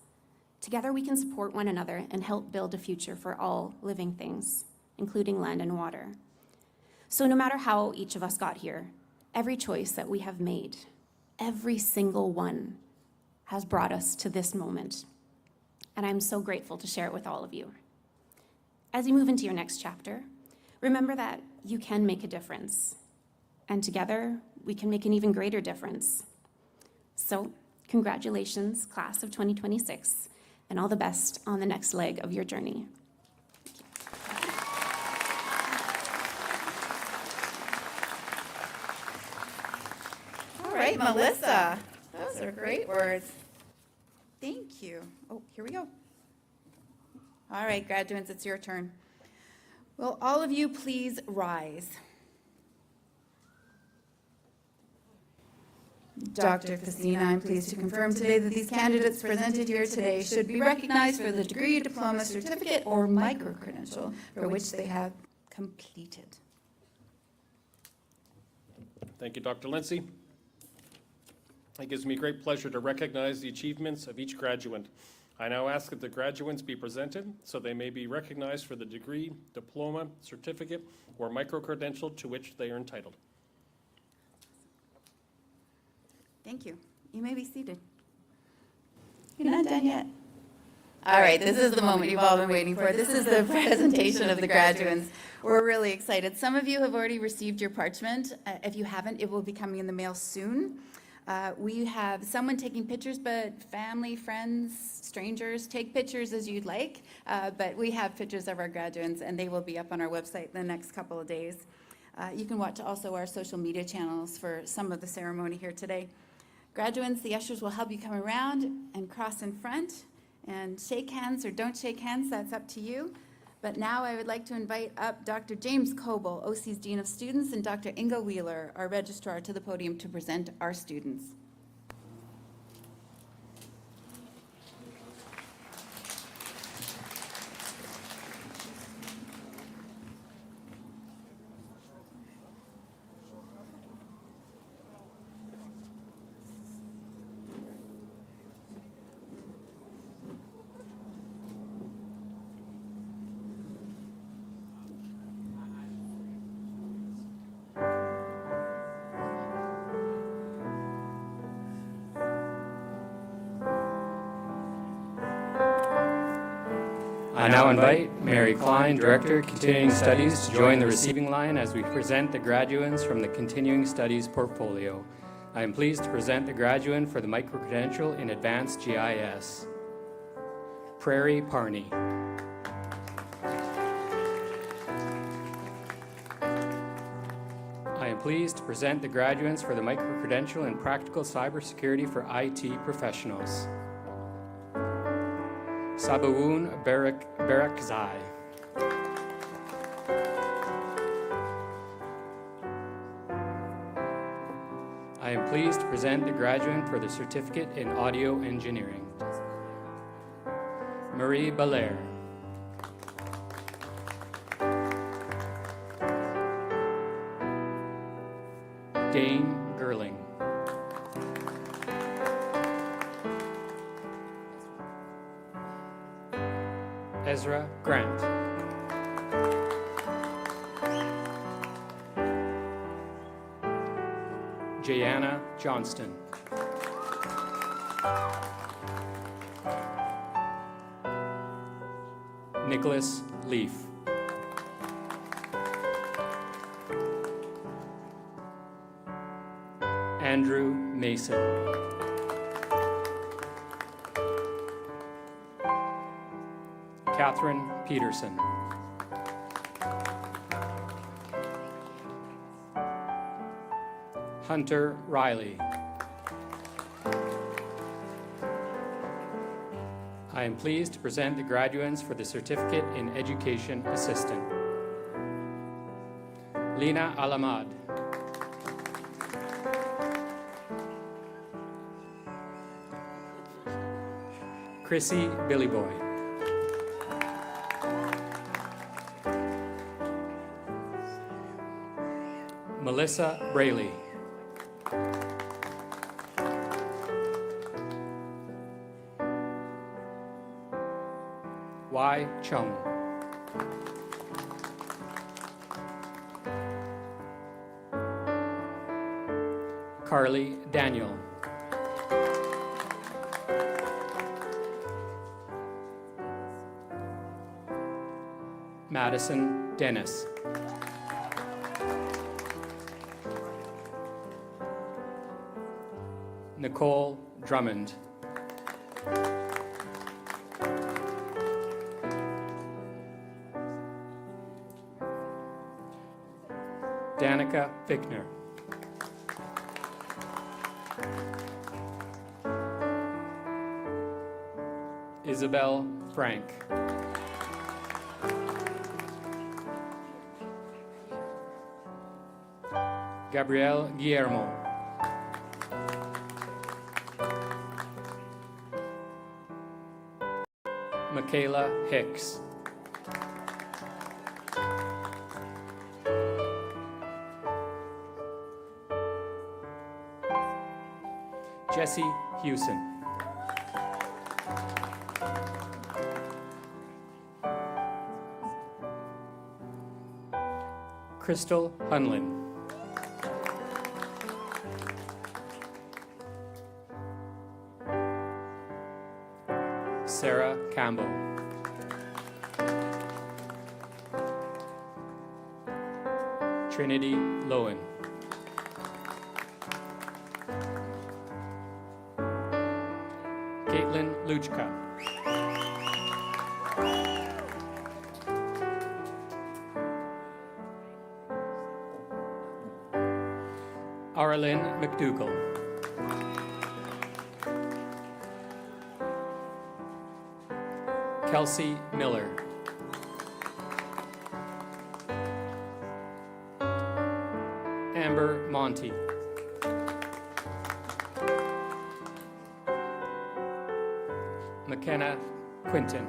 Together we can support one another and help build a future for all living things, including land and water. So no matter how each of us got here, every choice that we have made, every single one, has brought us to this moment. And I'm so grateful to share it with all of you. As you move into your next chapter, remember that you can make a difference. And together, we can make an even greater difference. So, congratulations, class of 2026, and all the best on the next leg of your journey. All right, Melissa, those are great words. Thank you. Oh, here we go. All right, graduates, it's your turn. Will all of you please rise? Dr. Cassina, I'm pleased to confirm today that these candidates presented here today should be recognized for the degree, diploma, certificate, or micro-credential for which they have completed. Thank you, Dr. Lindsay. It gives me great pleasure to recognize the achievements of each graduate. I now ask that the graduates be presented so they may be recognized for the degree, diploma, certificate, or micro-credential to which they are entitled. Thank you. You may be seated. You're not done yet. All right, this is the moment you've all been waiting for. This is the presentation of the graduates. We're really excited. Some of you have already received your parchment. If you haven't, it will be coming in the mail soon. We have someone taking pictures, but family, friends, strangers, take pictures as you'd like. But we have pictures of our graduates, and they will be up on our website the next couple of days. You can watch also our social media channels for some of the ceremony here today. Graduates, the ushers will help you come around and cross in front and shake hands or don't shake hands, that's up to you. But now I would like to invite up Dr. James Coble, OC's Dean of Students, and Dr. Inga Wheeler, our registrar, to the podium to present our students. I now invite Mary Klein, Director, Continuing Studies, to join the receiving line as we present the graduates from the Continuing Studies portfolio. I am pleased to present the graduate for the micro-credential in Advanced GIS, Prairie Parney. I am pleased to present the graduates for the micro-credential in Practical Cybersecurity for IT Professionals, Sabawoon Barakzai. I am pleased to present the graduate for the certificate in audio engineering, Marie Belair. Dane Gerling. Ezra Grant. Jayanna Johnston. Nicholas Leaf. Andrew Mason. Catherine Peterson. Hunter Riley. I am pleased to present the graduates for the Certificate in Education Assistant. Lina Alamad. Chrissy Billy Boy. Melissa Brayley. Y. Chung. Carly Daniel. Madison Dennis. Nicole Drummond. Danica Fickner. Isabel Frank. Gabrielle Guillermo. Michaela Hicks. Jesse Hewson. Crystal Hunlin. Sarah Campbell. Trinity Lowen. Caitlin Luchka. Arlene McDougall. Kelsey Miller. Amber Monty. McKenna Quinton.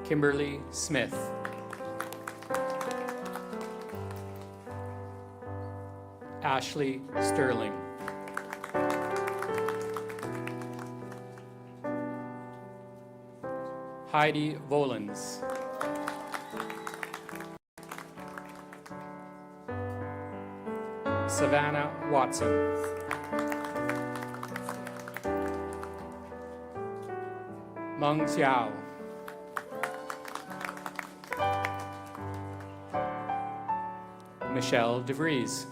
Kimberly Smith. Ashley Sterling. Heidi Volens. Savannah Watson. Meng Xiao. Michelle DeVries.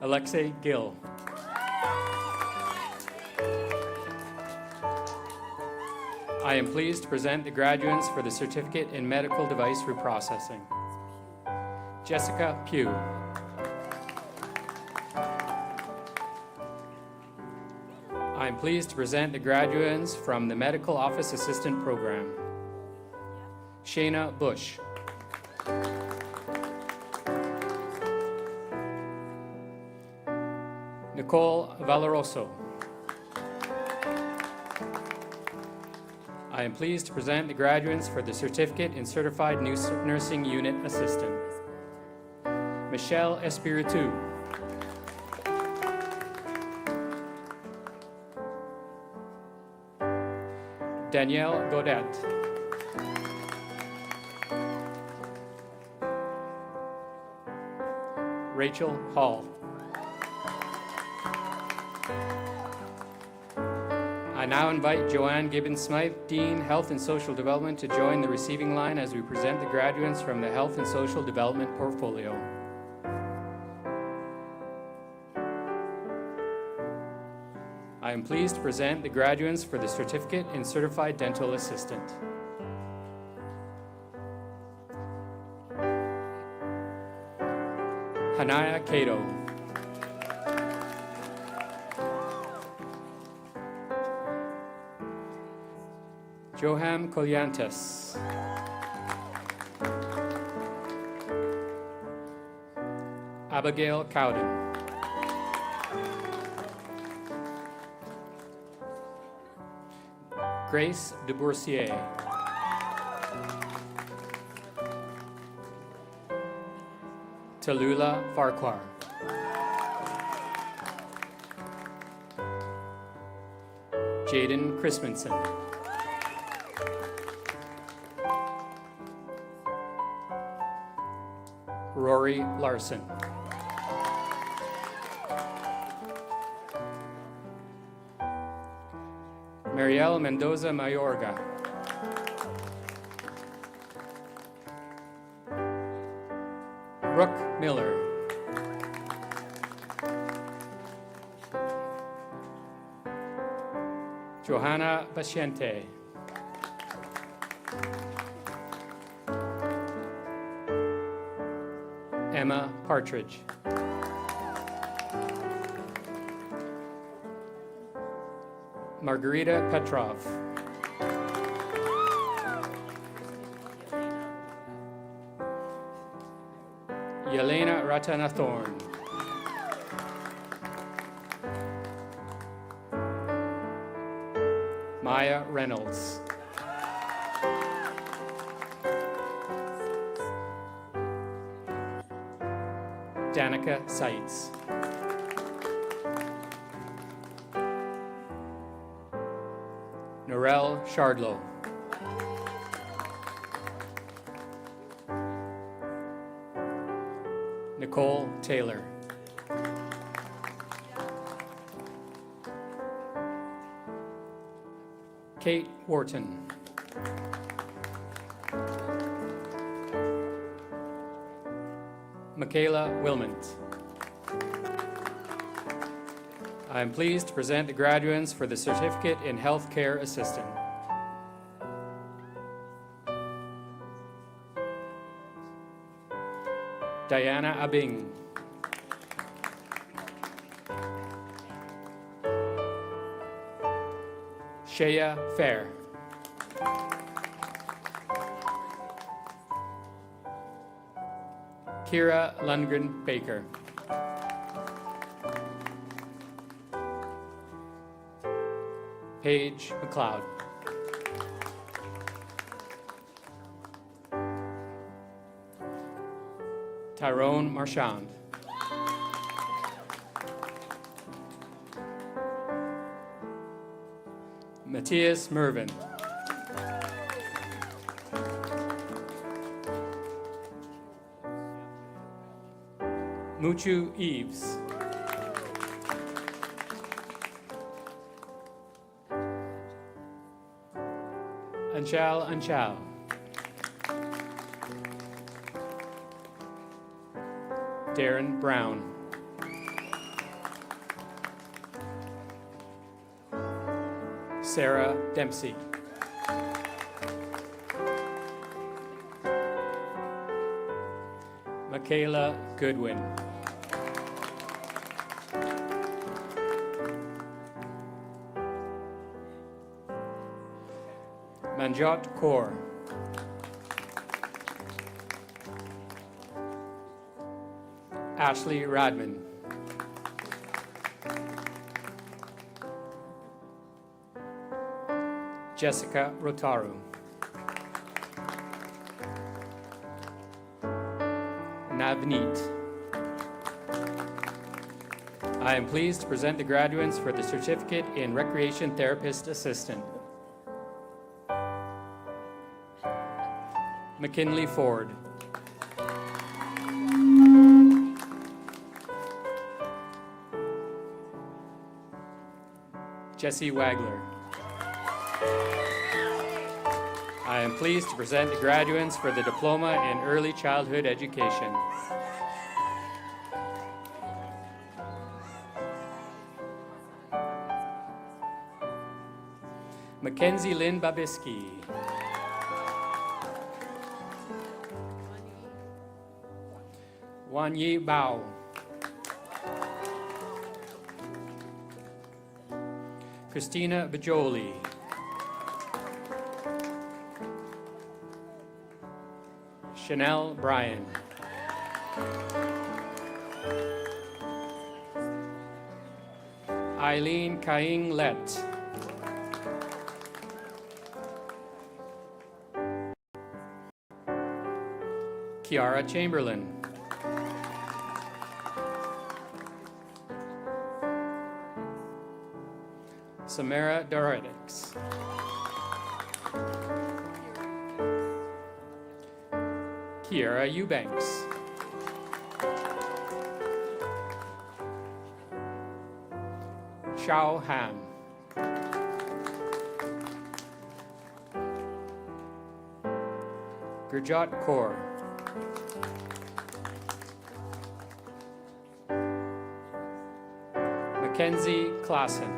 Alexei Gill. I am pleased to present the graduates for the Certificate in Medical Device Reprocessing. Jessica Pugh. I am pleased to present the graduates from the Medical Office Assistant Program. Shayna Bush. Nicole Valeroso. I am pleased to present the graduates for the Certificate in Certified Nursing Unit Assistant. Michelle Espiritu. Danielle Godet. Rachel Hall. I now invite Joanne Gibbons-Smythe, Dean, Health and Social Development, to join the receiving line as we present the graduates from the Health and Social Development portfolio. I am pleased to present the graduates for the Certificate in Certified Dental Assistant. Hanaya Cato. Joham Colyantes. Abigail Cowden. Grace DeBourcier. Tallulah Farquhar. Jaden Christensen. Rory Larson. Marielle Mendoza Mayorga. Brooke Miller. Johanna Basciente. Emma Partridge. Margarita Petrov. Yelena Ratanathorn. Maya Reynolds. Danica Seitz. Norel Shardlow. Nicole Taylor. Kate Wharton. Michaela Wilmont. I am pleased to present the graduates for the Certificate in Healthcare Assistant. Diana Abing. Shea Fair. Kira Lundgren Baker. Paige McLeod. Tyrone Marchand. Matthias Mervin. Muchu Eves. Anchal. Darren Brown. Sarah Dempsey. Michaela Goodwin. Manjot Kaur. Ashley Radman. Jessica Rotaru. Navneet. I am pleased to present the graduates for the Certificate in Recreation Therapist Assistant. McKinley Ford. Jesse Wagler. I am pleased to present the graduates for the Diploma in Early Childhood Education. Mackenzie Lynn Babiski. Wanyi Bao. Christina Bajoli. Chanel Bryan. Eileen Kaing Let. Kiara Chamberlain. Samara Doretics. Kiara Eubanks. Shao Han. Gurjot Kaur. Mackenzie Klassen.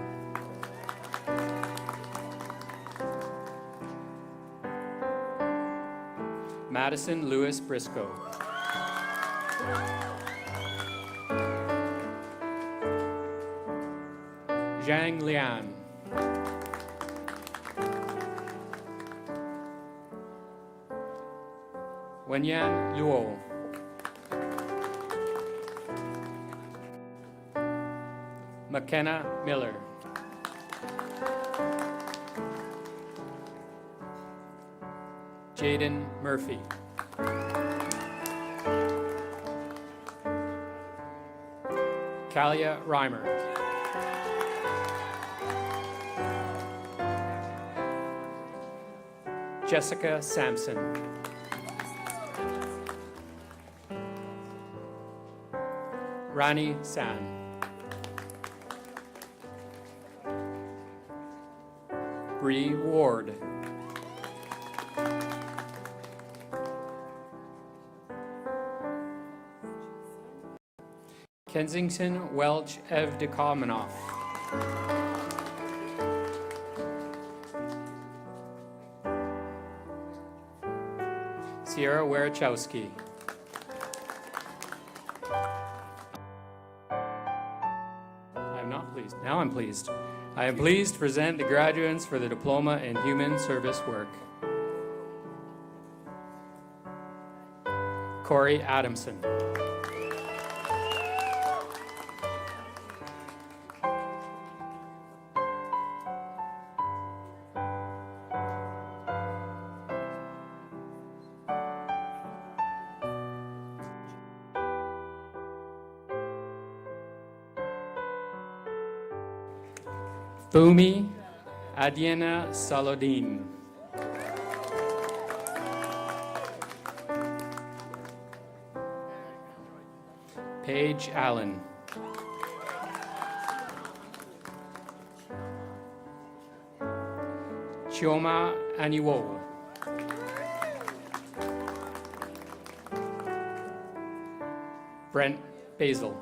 Madison Lewis Briscoe. Zhang Lian. Wenyan Luo. McKenna Miller. Jaden Murphy. Kalia Reimer. Jessica Sampson. Rani San. Bree Ward. Kensington Welch Evdokimov. Sierra Werachowski. I'm not pleased. Now I'm pleased. I am pleased to present the graduates for the Diploma in Human Service Work. Corey Adamson. Bumi Adiana Salodin. Paige Allen. Chioma Aniwo. Brent Basil.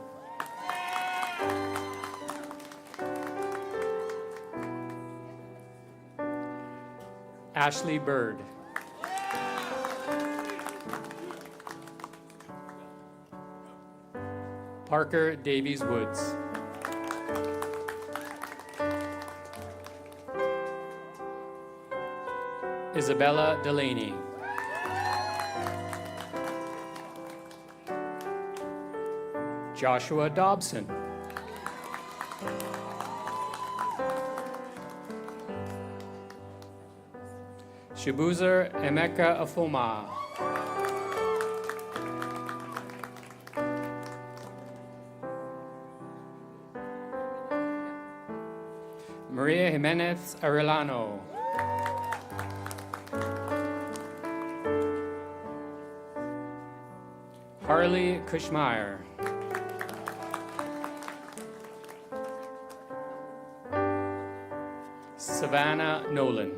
Ashley Bird. Parker Davies Woods. Isabella Delaney. Joshua Dobson. Shibuzer Emeka Afoma. Maria Jimenez Arellano. Harley Kushmeyer. Savannah Nolan.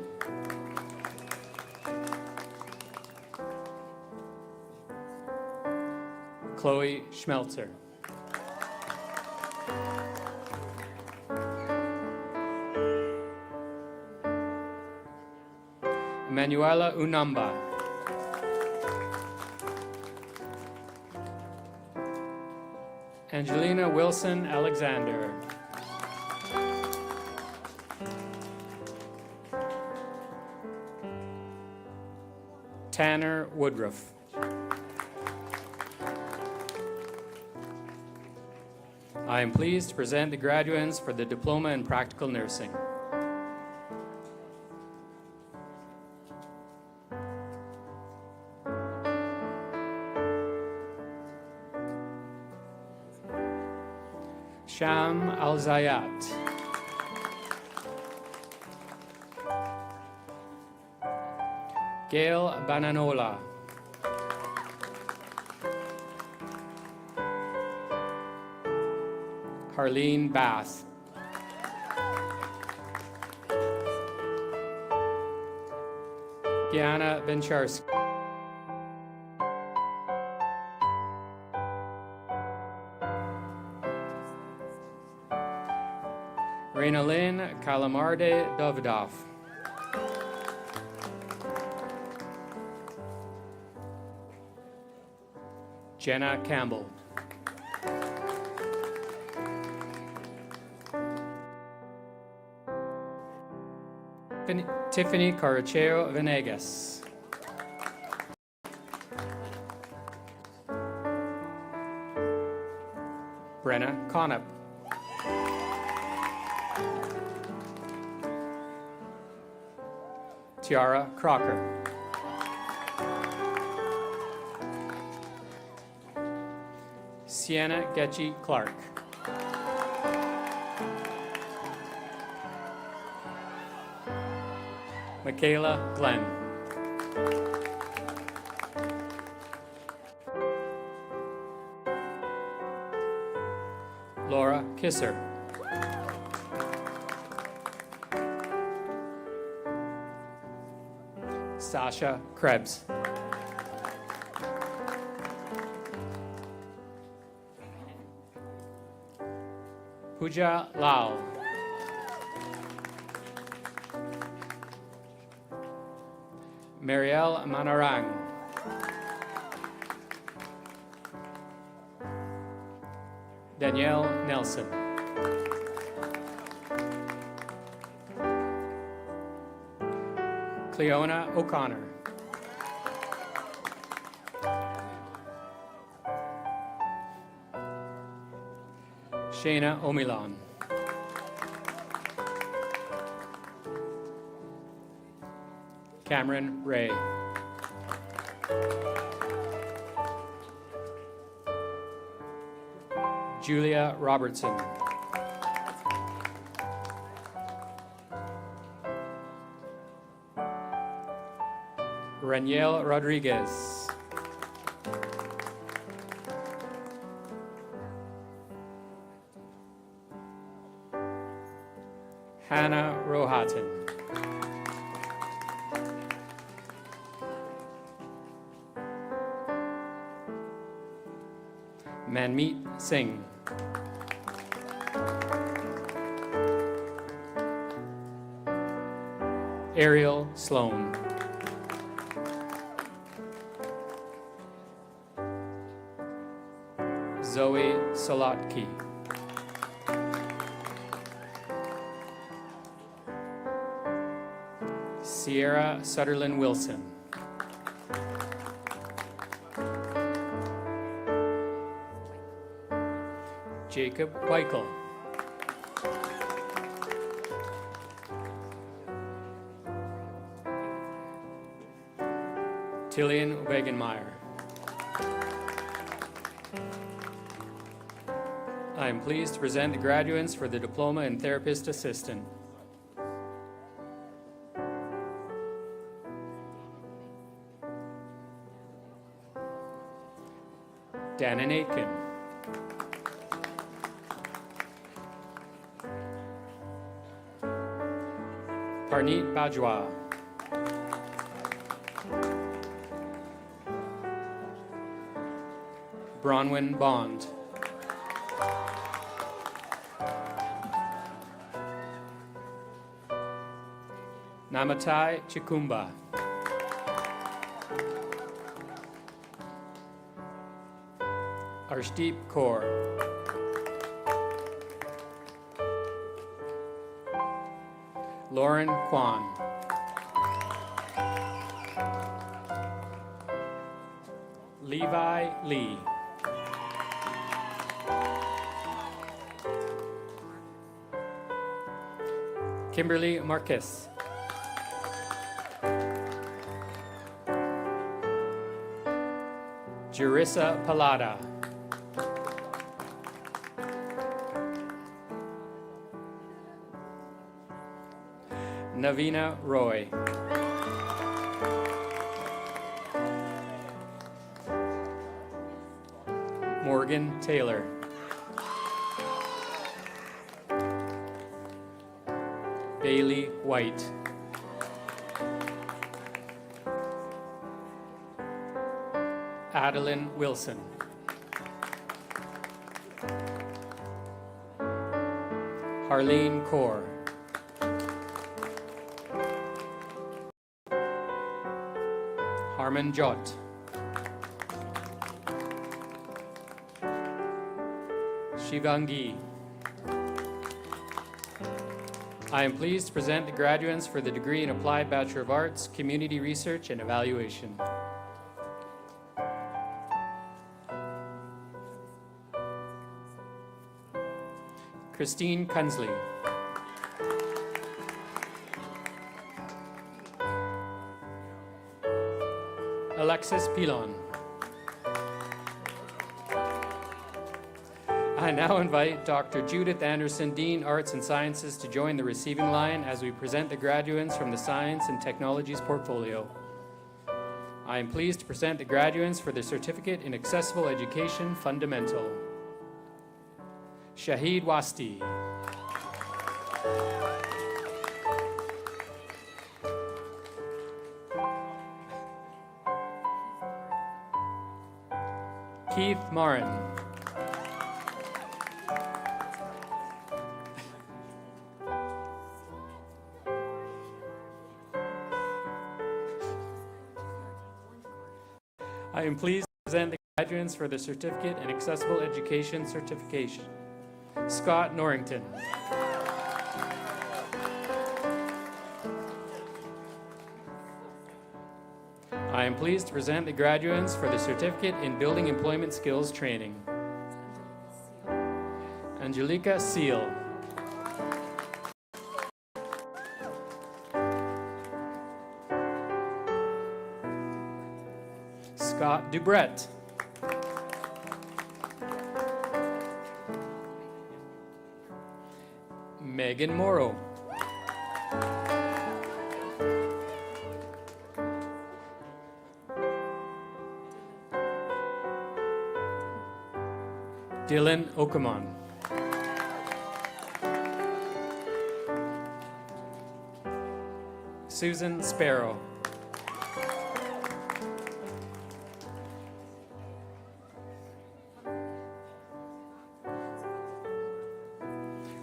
Chloe Schmelzer. Emanuela Unamba. Angelina Wilson Alexander. Tanner Woodruff. I am pleased to present the graduates for the Diploma in Practical Nursing. Sham Al-Zayat. Gail Bananola. Harleen Bath. Gianna Bencharski. Raina Lynn Calamarde Davidoff. Jenna Campbell. Tiffany Caracheo Venegas. Brenna Connop. Tiara Crocker. Sienna Getchy Clark. Michaela Glenn. Laura Kisser. Sasha Krebs. Pooja Lal. Marielle Manarang. Danielle Nelson. Cleona O'Connor. Shayna Omilan. Cameron Ray. Julia Robertson. Raniel Rodriguez. Hannah Rohatton. Manmeet Singh. Ariel Sloan. Zoe Solotki. Sierra Sutherland Wilson. Jacob Weichel. Tillian Wagenmeyer. I am pleased to present the graduates for the Diploma in Therapist Assistant. Danon Aitken. Parneet Bajwa. Bronwyn Bond. Namatai Chikumba. Arshdeep Kaur. Lauren Kwan. Levi Lee. Kimberly Marquez. Jerissa Palada. Navina Roy. Morgan Taylor. Bailey White. Adeline Wilson. Harleen Kaur. Harman Jot. Shivangi. I am pleased to present the graduates for the degree in Applied Bachelor of Arts, Community Research and Evaluation. Christine Kunsley. Alexis Pilon. I now invite Dr. Judith Anderson, Dean, Arts and Sciences, to join the receiving line as we present the graduates from the Science and Technologies portfolio. I am pleased to present the graduates for the Certificate in Accessible Education Fundamental. Shahid Wasti. Keith Marin. I am pleased to present the graduates for the Certificate in Accessible Education Certification. Scott Norrington. I am pleased to present the graduates for the Certificate in Building Employment Skills Training. Angelica Seal. Scott Dubret. Megan Morrow. Dylan Okamon. Susan Sparrow.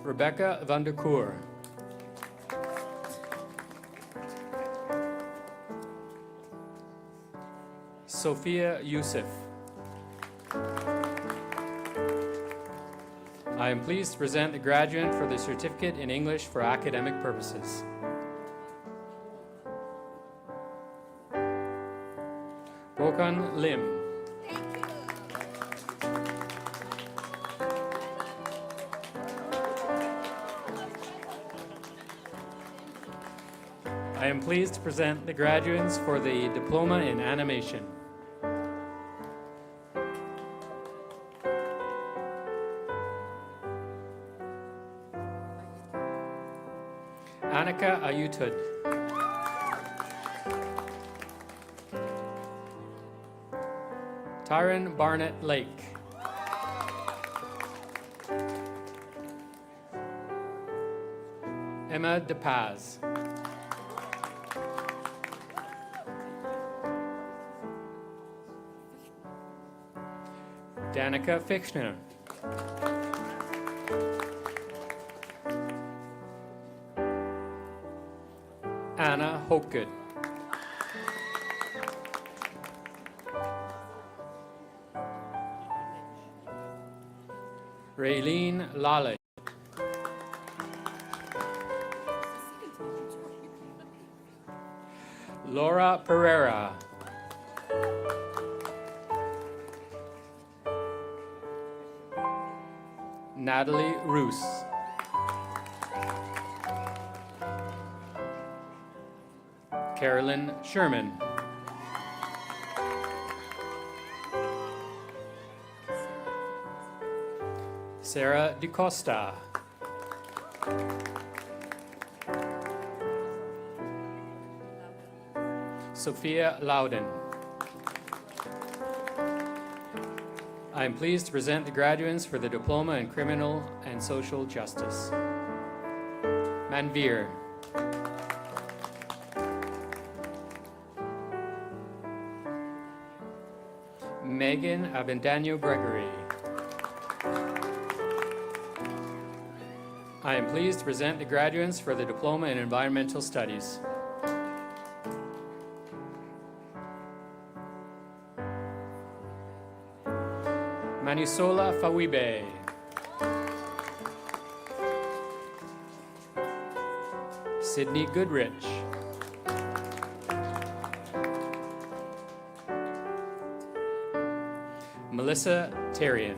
Rebecca van der Koer. Sophia Youssef. I am pleased to present the graduate for the Certificate in English for academic purposes. Bokan Lim. I am pleased to present the graduates for the Diploma in Animation. Annika Ayutud. Tyron Barnett Lake. Emma DePaz. Danica Fichtner. Anna Hokegood. Raylene Lale. Laura Pereira. Natalie Roos. Carolyn Sherman. Sarah DeCosta. Sophia Loudon. I am pleased to present the graduates for the Diploma in Criminal and Social Justice. Manveer. Megan Abendanyo Gregory. I am pleased to present the graduates for the Diploma in Environmental Studies. Manisola Fawibe. Sydney Goodrich. Melissa Terrian.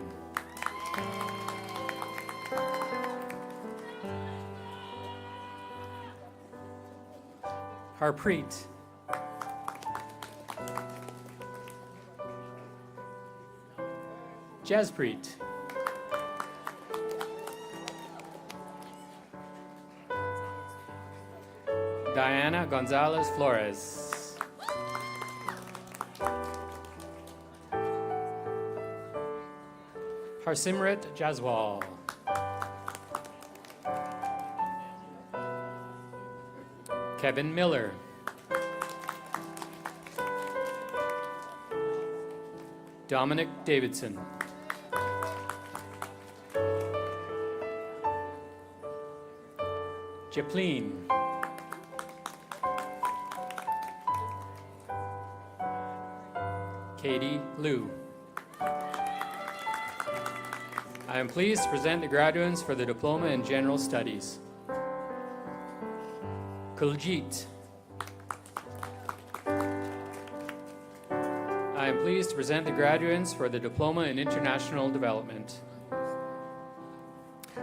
Harpreet. Jaspreet. Diana Gonzalez Flores. Harsimrat Jaswal. Kevin Miller. Dominic Davidson. Japleen. Katie Liu. I am pleased to present the graduates for the Diploma in General Studies. Kuljit. I am pleased to present the graduates for the Diploma in International Development.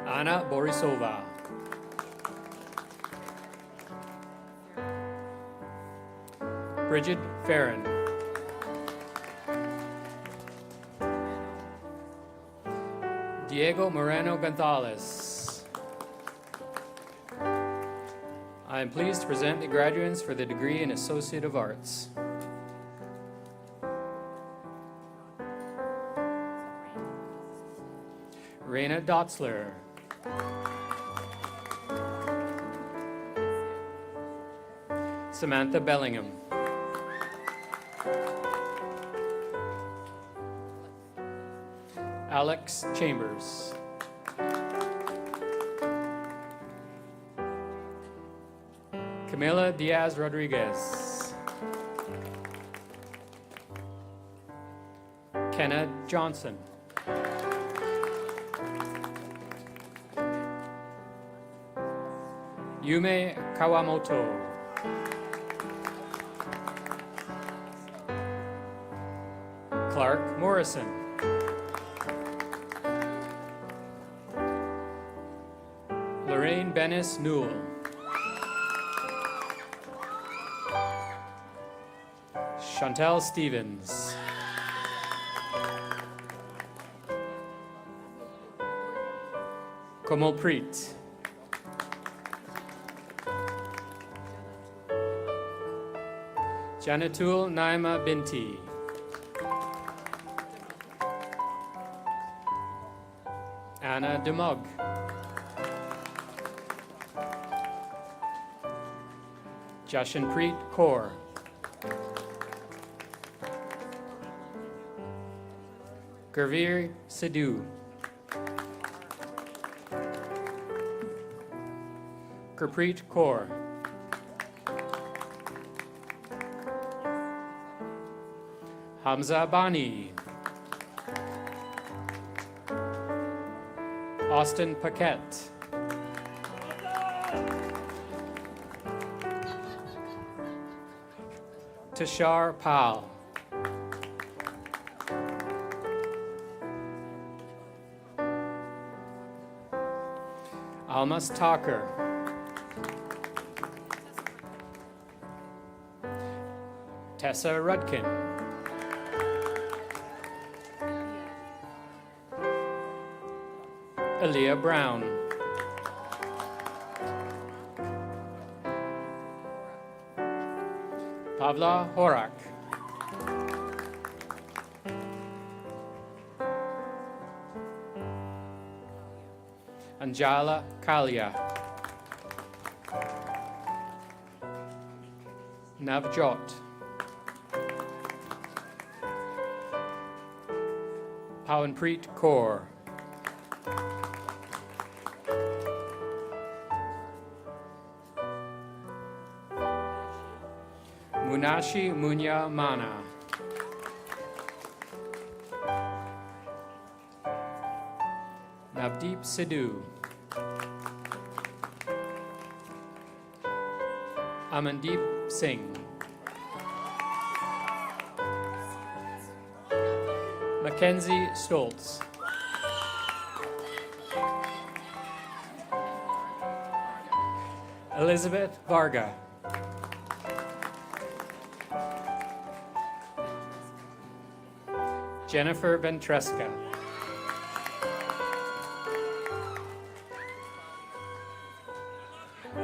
Anna Borisova. Bridget Farron. Diego Moreno Gonzalez. I am pleased to present the graduates for the degree in Associate of Arts. Raina Dotzler. Samantha Bellingham. Alex Chambers. Camila Diaz Rodriguez. Kenna Johnson. Yume Kawamoto. Clark Morrison. Lorraine Bennis Newell. Chantel Stevens. Komal Preet. Janatul Naima Binti. Anna Demug. Jashanpreet Kaur. Gurveer Sidhu. Gurpreet Kaur. Hamza Bani. Austin Paquette. Tashar Pal. Almas Talker. Tessa Rudkin. Aaliyah Brown. Pavla Horak. Anjala Kalia. Navjot. Pawanpreet Kaur. Munashi Munya Mana. Navdeep Sidhu. Amandeep Singh. Mackenzie Stoltz. Elizabeth Varga. Jennifer Ventresca.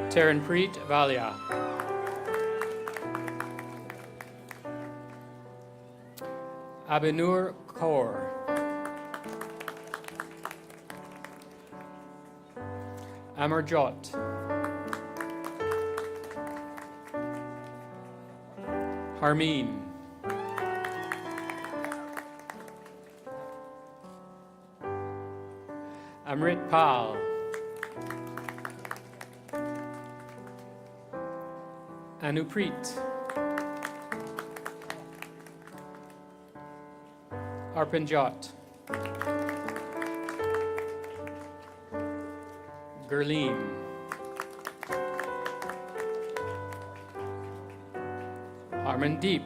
Taranpreet Valia. Abinur Kaur. Amarjot. Harmeen. Amrit Pal. Anupreet. Arpanjot. Gurleen. Harmandeep.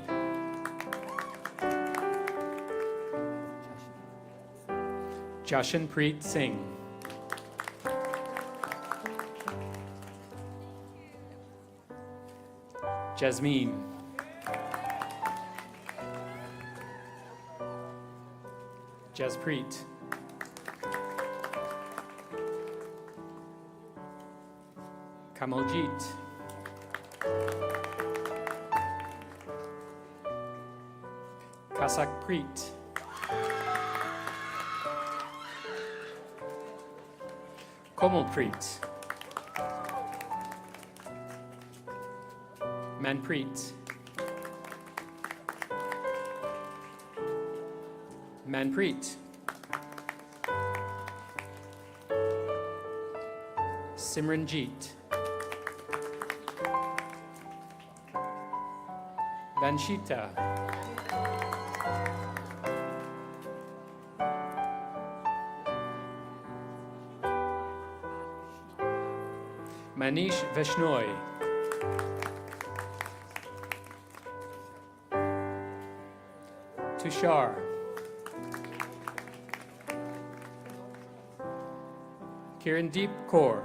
Jashanpreet Singh. Jasmine. Jaspreet. Kamaljit. Kasakpreet. Komalpreet. Manpreet. Manpreet. Simranjeet. Vanshita. Manish Vishnoi. Tushar. Kirandeep Kaur.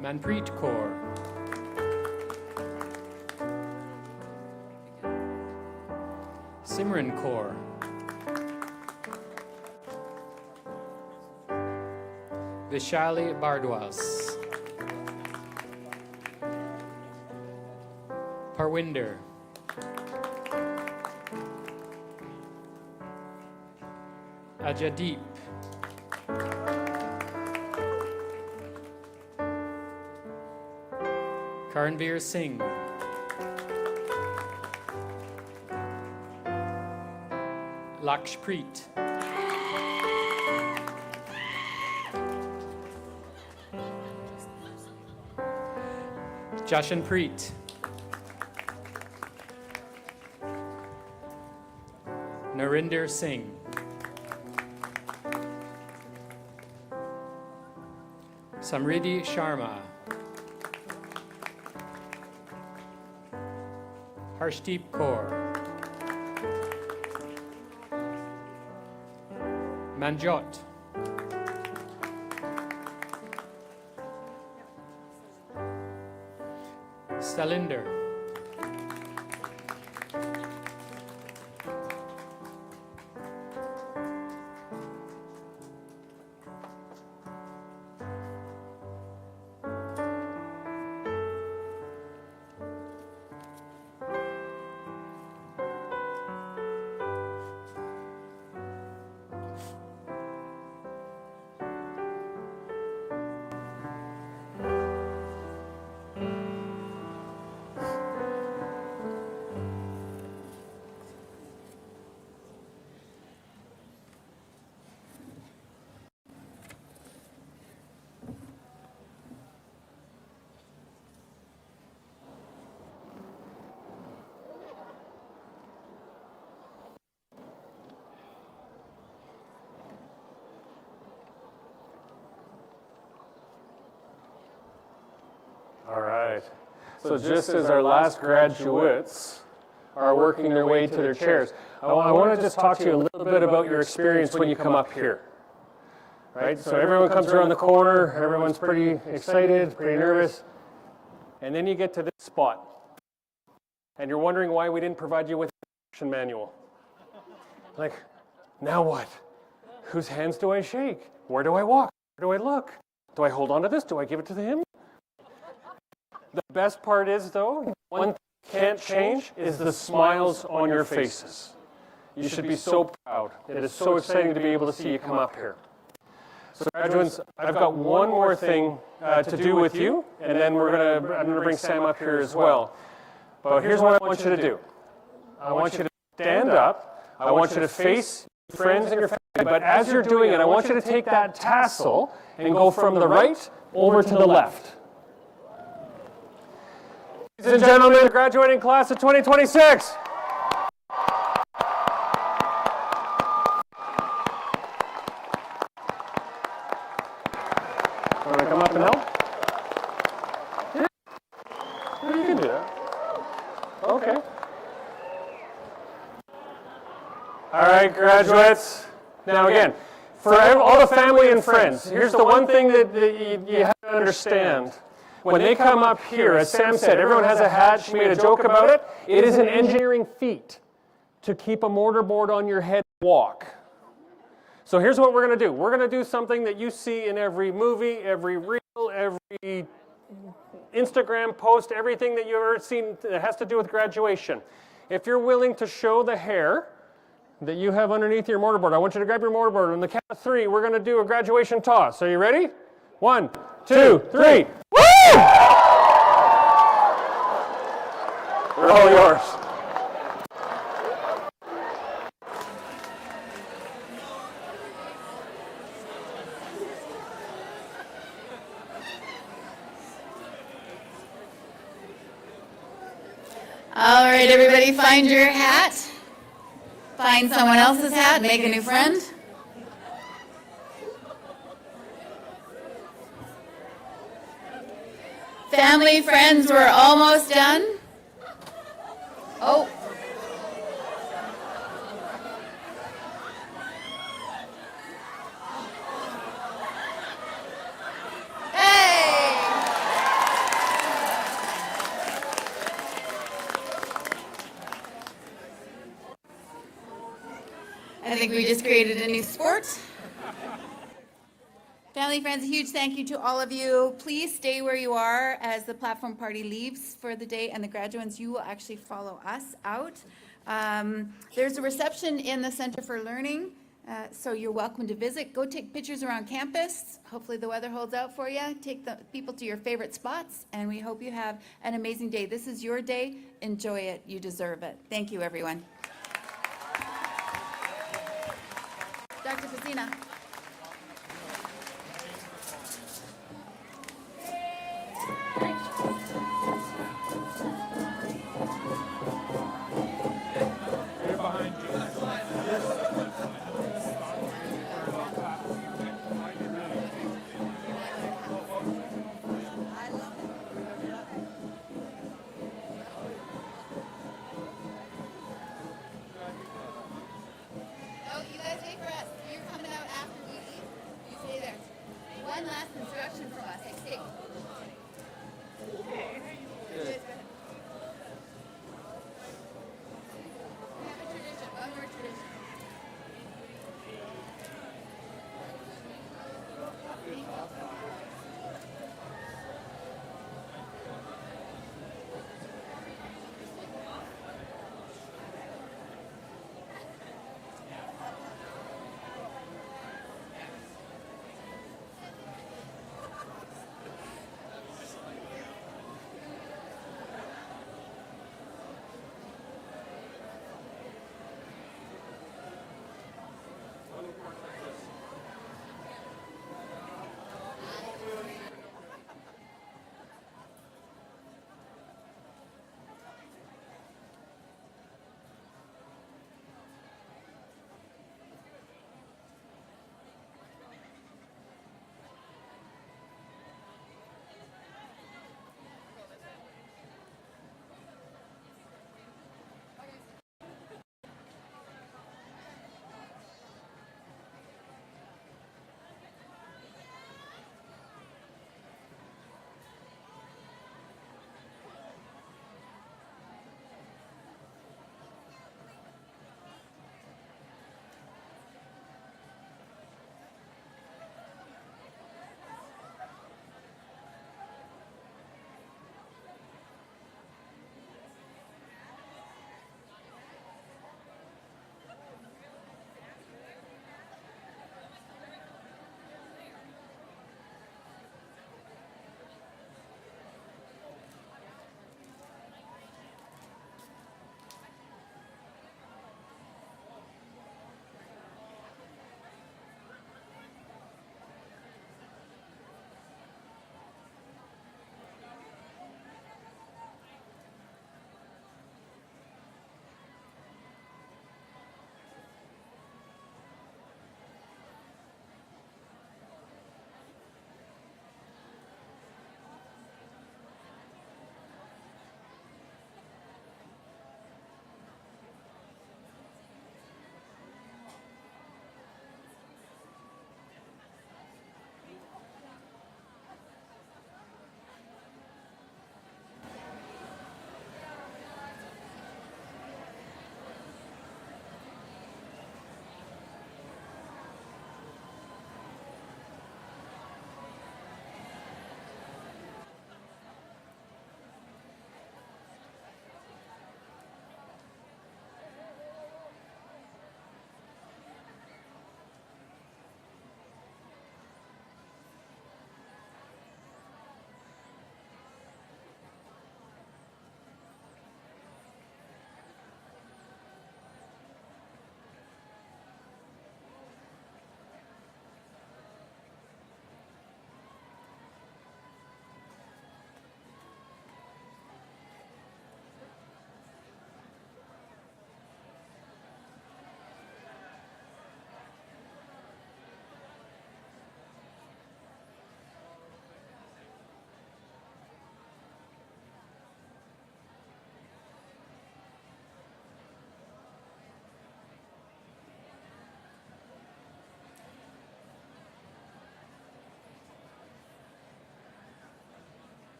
Manpreet Kaur. Simran Kaur. Vishali Bardwas. Parwinder. Ajadeep. Karanveer Singh. Lakshpreet. Jashanpreet. Narinder Singh. Samriddhi Sharma. Harshdeep Kaur. Manjot. Stalinder. All right. So just as our last graduates are working their way to their chairs, I want to just talk to you a little bit about your experience when you come up here. Right? So everyone comes around the corner, everyone's pretty excited, pretty nervous, and then you get to this spot, and you're wondering why we didn't provide you with an instruction manual. Like, now what? Whose hands do I shake? Where do I walk? Where do I look? Do I hold on to this? Do I give it to him? The best part is, though, one thing you can't change is the smiles on your faces. You should be so proud. It is so exciting to be able to see you come up here. So graduates, I've got one more thing to do with you, and then I'm gonna bring Sam up here as well. But here's what I want you to do. I want you to stand up. I want you to face your friends and your family, but as you're doing it, I want you to take that tassel and go from the right over to the left. Ladies and gentlemen, the graduating class of 2026. Want to come up and help? Yeah. You can do that. Okay. All right, graduates. Now again, for all the family and friends, here's the one thing that you have to understand. When they come up here, as Sam said, everyone has a hat. She made a joke about it. It is an engineering feat to keep a mortarboard on your head and walk. So here's what we're going to do. We're going to do something that you see in every movie, every reel, every Instagram post, everything that you've ever seen that has to do with graduation. If you're willing to show the hair that you have underneath your mortarboard, I want you to grab your mortarboard. On the count of 3, we're going to do a graduation toss. Are you ready? 1, 2, 3. Woo! They're all yours. All right, everybody, find your hat. Find someone else's hat, make a new friend. Family, friends, we're almost done. Oh. Hey! I think we just created a new sport. Family, friends, a huge thank you to all of you. Please stay where you are as the platform party leaves for the day, and the graduates, you will actually follow us out. There's a reception in the Center for Learning, so you're welcome to visit. Go take pictures around campus. Hopefully the weather holds out for you. Take the people to your favorite spots, and we hope you have an amazing day. This is your day. Enjoy it. You deserve it. Thank you, everyone. Dr. Pacina.